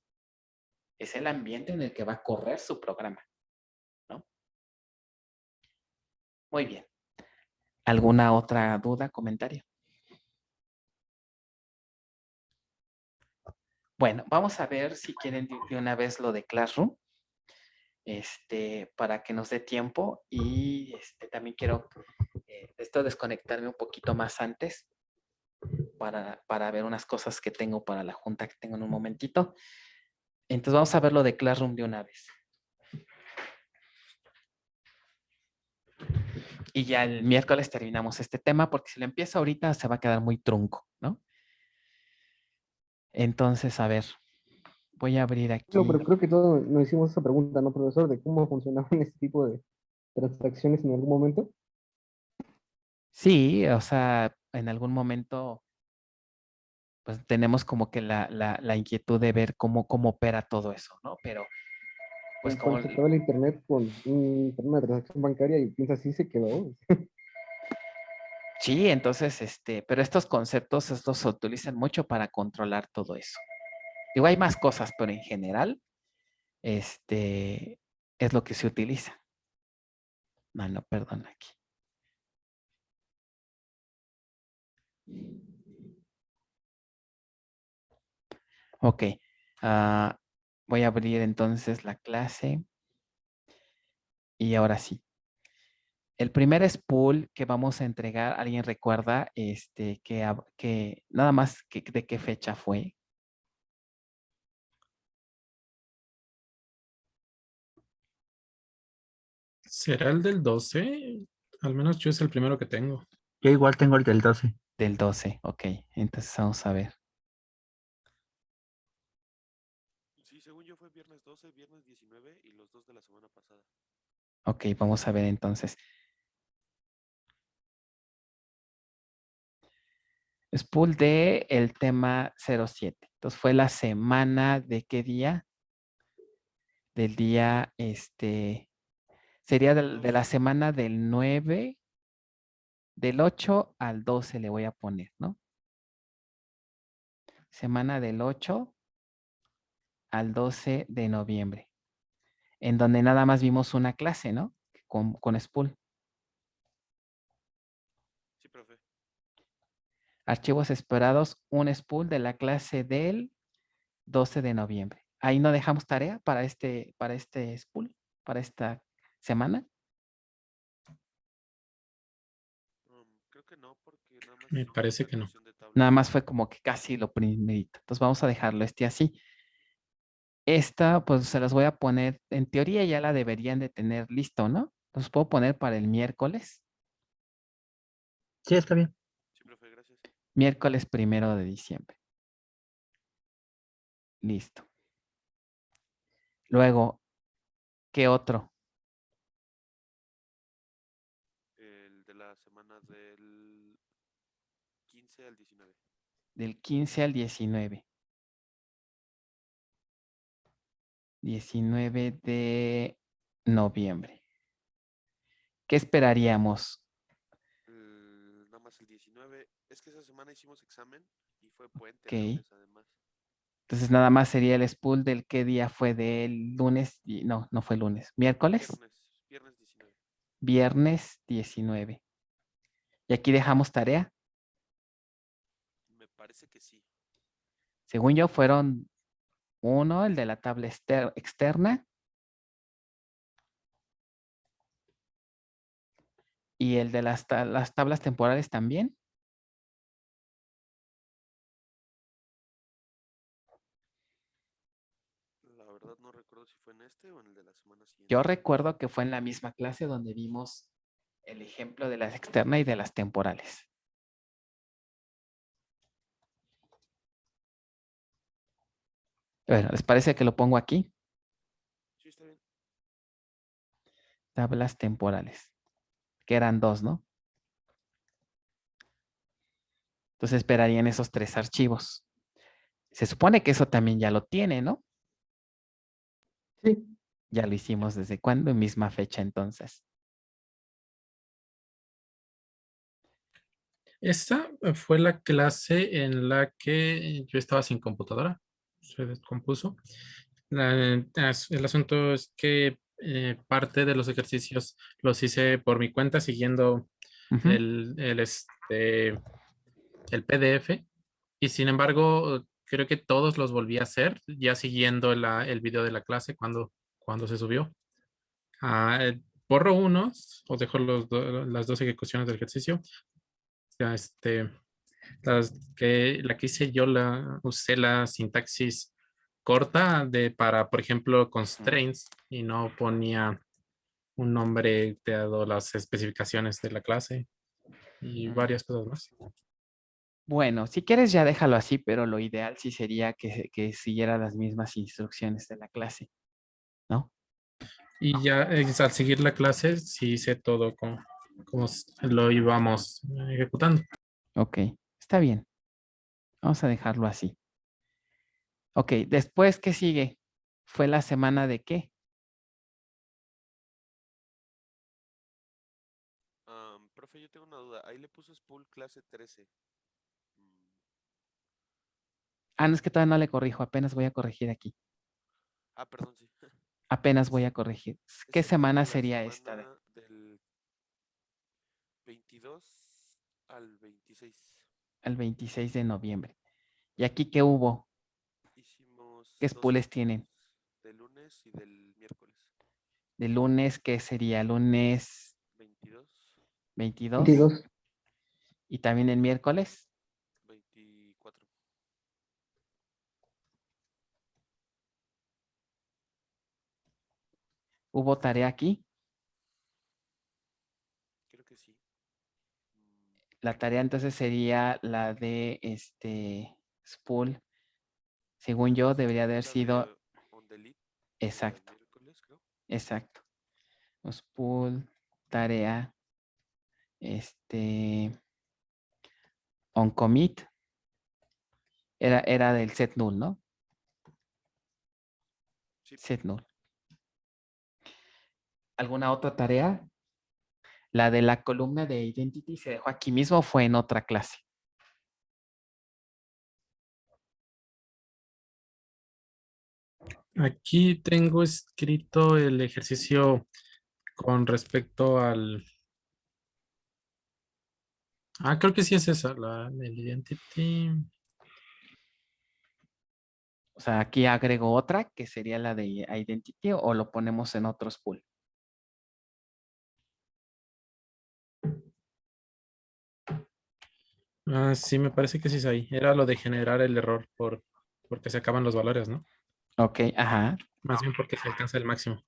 Es el ambiente en el que va a correr su programa, ¿no? Muy bien. ¿Alguna otra duda, comentario? Bueno, vamos a ver si quieren de una vez lo de Classroom, para que nos dé tiempo y también quiero desconectarme un poquito más antes para ver unas cosas que tengo para la junta que tengo en un momentito. Entonces vamos a ver lo de Classroom de una vez. Y ya el miércoles terminamos este tema porque si lo empiezo ahorita se va a quedar muy trunco, ¿no? Entonces, a ver, voy a abrir aquí. No, pero creo que todos nos hicimos esa pregunta, ¿no, profesor? De cómo funcionaban este tipo de transacciones en algún momento. Sí, o sea, en algún momento pues tenemos como que la inquietud de ver cómo opera todo eso, ¿no? Pero pues como... Cuando se acaba el internet con una transacción bancaria y piensa así se quedó. Sí, entonces, pero estos conceptos, estos se utilizan mucho para controlar todo eso. Digo, hay más cosas, pero en general, es lo que se utiliza. No, perdón, aquí. Ok. Voy a abrir entonces la clase. Y ahora sí. El primer spool que vamos a entregar, ¿alguien recuerda que nada más de qué fecha fue? ¿Será el del 12? Al menos yo es el primero que tengo. Yo igual tengo el del 12. Del 12, ok. Entonces vamos a ver. Sí, según yo fue viernes 12, viernes 19 y los dos de la semana pasada. Ok, vamos a ver entonces. Spool de el tema 07. Entonces fue la semana de qué día? Del día, sería de la semana del 9, del 8 al 12 le voy a poner, ¿no? Semana del 8 al 12 de noviembre, en donde nada más vimos una clase, ¿no? Con spool. Sí, profe. Archivos esperados, un spool de la clase del 12 de noviembre. Ahí no dejamos tarea para este spool, para esta semana. Creo que no, porque nada más Me hicimos parece la que no. creación de tabla. Nada más fue como que casi lo primerito. Entonces vamos a dejarlo así. Esta, pues se las voy a poner, en teoría ya la deberían de tener listo, ¿no? Los puedo poner para el miércoles. Sí, está bien. Sí, profe, gracias. Miércoles 1 de diciembre. Listo. Luego, ¿qué otro? El de la semana del 15 al 19. Del 15 al 19. 19 de noviembre. ¿Qué esperaríamos? Nada más el 19. Es que esa semana hicimos examen y fue puente Ok. el lunes además. Entonces nada más sería el spool del qué día fue del lunes. No, no fue lunes. Miércoles. Viernes 19. Viernes 19. Y aquí dejamos tarea. Me parece que sí. Según yo fueron uno, el de la tabla externa. Y el de las tablas temporales también. La verdad no recuerdo si fue en este o en el de la semana siguiente. Yo recuerdo que fue en la misma clase donde vimos el ejemplo de las externas y de las temporales. Bueno, ¿les parece que lo pongo aquí? Sí, está bien. Tablas temporales. Que eran 2, ¿no? Entonces esperarían esos 3 archivos. Se supone que eso también ya lo tiene, ¿no? Sí, Ya lo hicimos desde cuándo, en misma fecha entonces. Esta fue la clase en la que yo estaba sin computadora. Se descompuso. El asunto es que parte de los ejercicios los hice por mi cuenta siguiendo Ujú. el PDF y sin embargo creo que todos los volví a hacer ya siguiendo el video de la clase cuando se subió. Borro unos o dejo las dos ejecuciones del ejercicio. Ya, la que hice yo usé la sintaxis corta para, por ejemplo, constraints y no ponía un nombre dado las especificaciones de la clase y varias cosas más. Bueno, si quieres ya déjalo así, pero lo ideal sí sería que siguiera las mismas instrucciones de la clase, ¿no? Y ya al seguir la clase, sí hice todo como lo íbamos ejecutando. Ok, está bien. Vamos a dejarlo así. Ok, después, ¿qué sigue? ¿Fue la semana de qué? Profe, yo tengo una duda. Ahí le puso spool clase 13. Mm, Ah, no, es que todavía no le corrijo, apenas voy a corregir aquí. perdón, sí. Apenas voy a corregir. ¿Qué Ese fue semana de la sería esta? semana del 22 al 26. El 26 de noviembre. ¿Y aquí qué hubo? Hicimos ¿Qué dos spools spools, tienen? del lunes y del miércoles. De lunes, ¿qué sería? Lunes 22, 22 22. y también el miércoles. 24. ¿Hubo tarea aquí? Creo que sí. Mm, La tarea entonces sería la de spool. Según yo, debería fue haber la sido de on delete del exacto, miércoles, creo. exacto. Spool, tarea, on commit. Era del set null, ¿no? Sí. Set null. ¿Alguna otra tarea? La de la columna de identity se dejó aquí mismo o fue en otra clase. Aquí tengo escrito el ejercicio con respecto al... Ah, creo que sí es esa, el identity. O sea, aquí agrego otra que sería la de identity o lo ponemos en otro spool. Ah, sí, me parece que sí es ahí. Era lo de generar el error porque se acaban los valores, ¿no? Ok, ajá, Más bien porque se alcanza el máximo.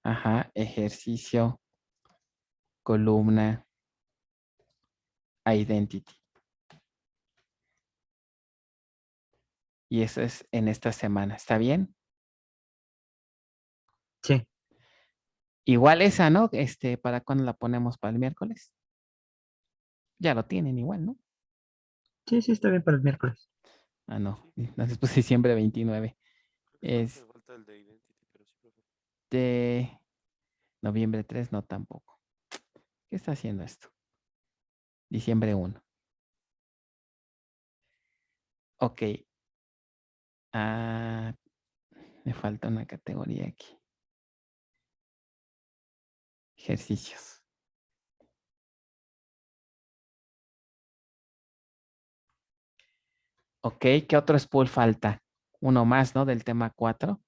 ajá, ejercicio, columna, identity. Y eso es en esta semana, ¿está bien? Sí, Igual esa, ¿no? ¿Para cuándo la ponemos? ¿Para el miércoles? Ya lo tienen igual, ¿no? sí, sí, está bien para el miércoles. Ah, no. Sí, Entonces puse diciembre 29. creo que solamente me falta el de Identity, pero sí, profe. Noviembre 3, no tampoco. ¿Qué está haciendo esto? Diciembre 1. Ok. Ah, me falta una categoría aquí. Ejercicios. Ok, ¿qué otro spool falta? Uno más, ¿no? Del tema 4.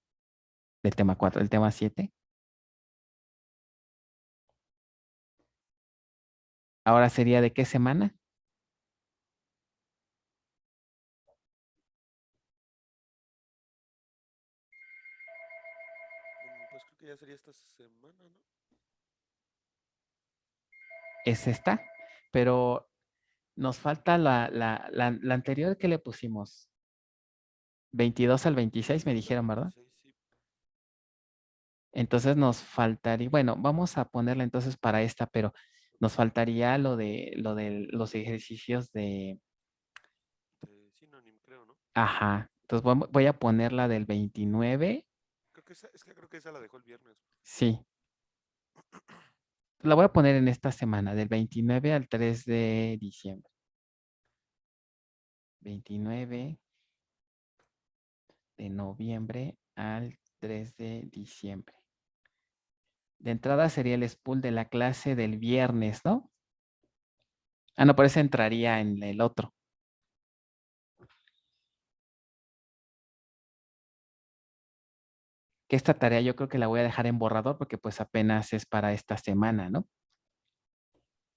Del tema 4, del tema 7. Ahora sería ¿de qué semana? Pues creo que ya sería esta semana, ¿no? Es esta. Pero nos falta la anterior que le pusimos. 22 al 26 me 22 al dijeron, ¿verdad? 26, sí. Entonces nos faltaría, bueno, vamos a ponerla entonces para esta, pero nos faltaría lo de los ejercicios de, Synonym, creo, ¿no? ajá. Entonces voy a ponerla del 29. Creo que esa, es que creo que esa la dejó el viernes. Sí, la voy a poner en esta semana, del 29 al 3 de diciembre. 29 de noviembre al 3 de diciembre. De entrada sería el spool de la clase del viernes, ¿no? Ah, no, por eso entraría en el otro. Que esta tarea yo creo que la voy a dejar en borrador porque pues apenas es para esta semana, ¿no?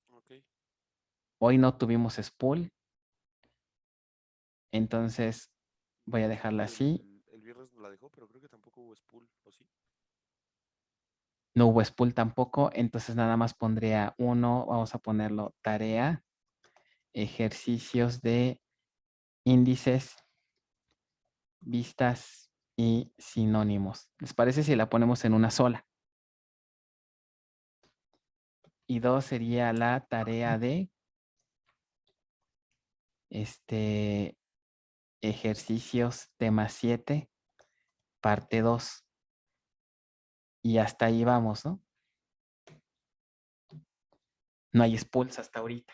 Ok. Hoy no tuvimos spool, entonces voy a dejarla así. El viernes no la dejó, pero creo que tampoco hubo spool, ¿o sí? No hubo spool tampoco, entonces nada más pondría uno, vamos a ponerlo tarea, ejercicios de índices, vistas y sinónimos. ¿Les parece si la ponemos en una sola? Y dos sería la tarea de ejercicios tema 7, parte 2. Y hasta ahí vamos, ¿no? No hay spools hasta ahorita.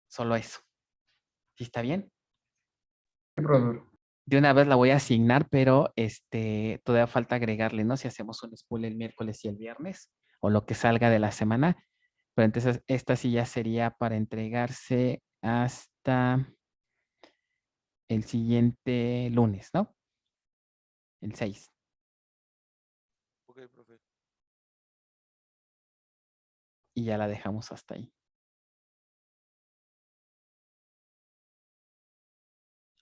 Solo eso. ¿Sí está bien? Sí, profesor. De una vez la voy a asignar, pero todavía falta agregarle, ¿no? Si hacemos un spool el miércoles y el viernes, o lo que salga de la semana. Pero entonces esta sí ya sería para entregarse hasta el siguiente lunes, ¿no? El 6. Ok, profe. Y ya la dejamos hasta ahí.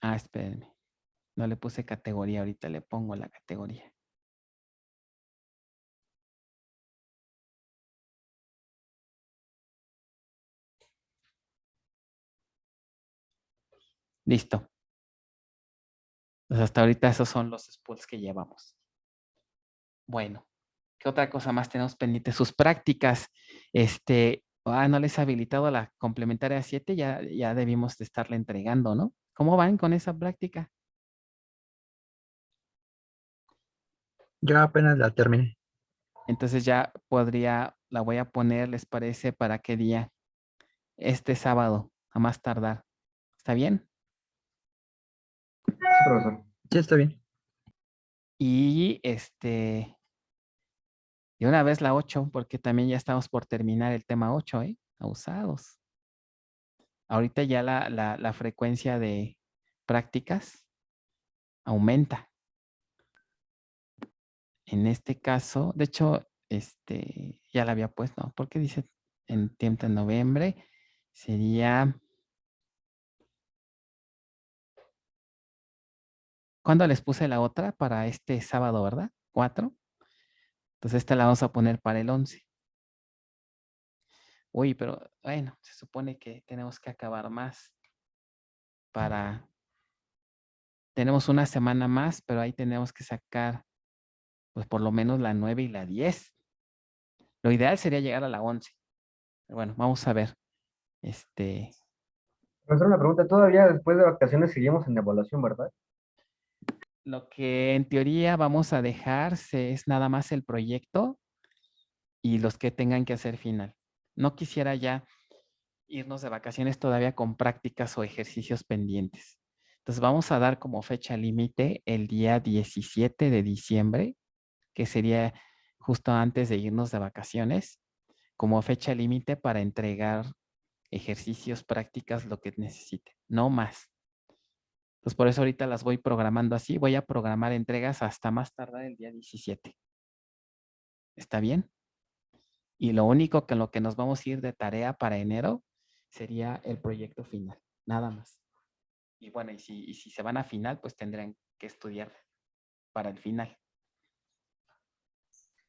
Ah, espérenme. No le puse categoría, ahorita le pongo la categoría. Listo. Pues hasta ahorita esos son los spools que llevamos. Bueno, ¿qué otra cosa más tenemos pendiente? Sus prácticas. No les he habilitado la complementaria 7, ya debimos de estarla entregando, ¿no? ¿Cómo van con esa práctica? Yo apenas la terminé. Entonces ya la voy a poner, ¿les parece? ¿Para qué día? Este sábado, a más tardar. ¿Está bien? Sí, profesor. Sí, está bien. Y de una vez la 8, porque también ya estamos por terminar el tema 8, ¿eh? Abusados. Ahorita ya la frecuencia de prácticas aumenta. En este caso, de hecho, ya la había puesto, ¿no? Porque dice en tiempo de noviembre, sería... ¿Cuándo les puse la otra? Para este sábado, ¿verdad? 4. Entonces esta la vamos a poner para el 11. Uy, pero bueno, se supone que tenemos que acabar más para... Tenemos una semana más, pero ahí tenemos que sacar, pues por lo menos la 9 y la 10. Lo ideal sería llegar a la 11. Pero bueno, vamos a ver. Profesor, una pregunta, todavía después de vacaciones seguimos en evaluación, ¿verdad? Lo que en teoría vamos a dejarse es nada más el proyecto y los que tengan que hacer final. No quisiera ya irnos de vacaciones todavía con prácticas o ejercicios pendientes. Entonces vamos a dar como fecha límite el día 17 de diciembre, que sería justo antes de irnos de vacaciones, como fecha límite para entregar ejercicios, prácticas, lo que necesite, no más. Entonces por eso ahorita las voy programando así. Voy a programar entregas hasta más tardar el día 17. ¿Está bien? Y lo único que en lo que nos vamos a ir de tarea para enero sería el proyecto final, nada más. Y bueno, y si se van a final, pues tendrán que estudiar para el final.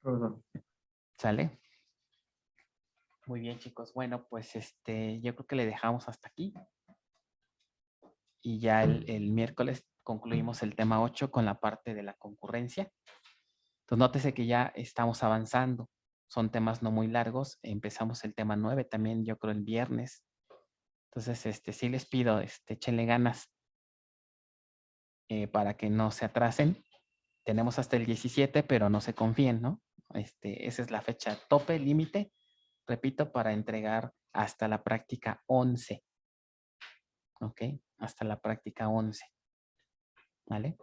Profesor. ¿Sale? Muy bien, chicos. Bueno, pues yo creo que le dejamos hasta aquí. Y ya el miércoles concluimos el tema 8 con la parte de la concurrencia. Entonces, nótese que ya estamos avanzando. Son temas no muy largos. Empezamos el tema 9 también, yo creo, el viernes. Entonces, sí les pido, échenle ganas para que no se atrasen. Tenemos hasta el 17, pero no se confíen, ¿no? Esa es la fecha tope, límite, repito, para entregar hasta la práctica 11. ¿Ok? Hasta la práctica 11. ¿Vale?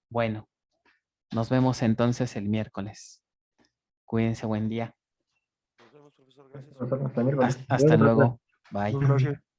Bueno, nos vemos entonces el miércoles. Cuídense, buen día. Nos vemos, profesor. Gracias. Profesor, hasta miércoles. Hasta luego. Bye. Gracias.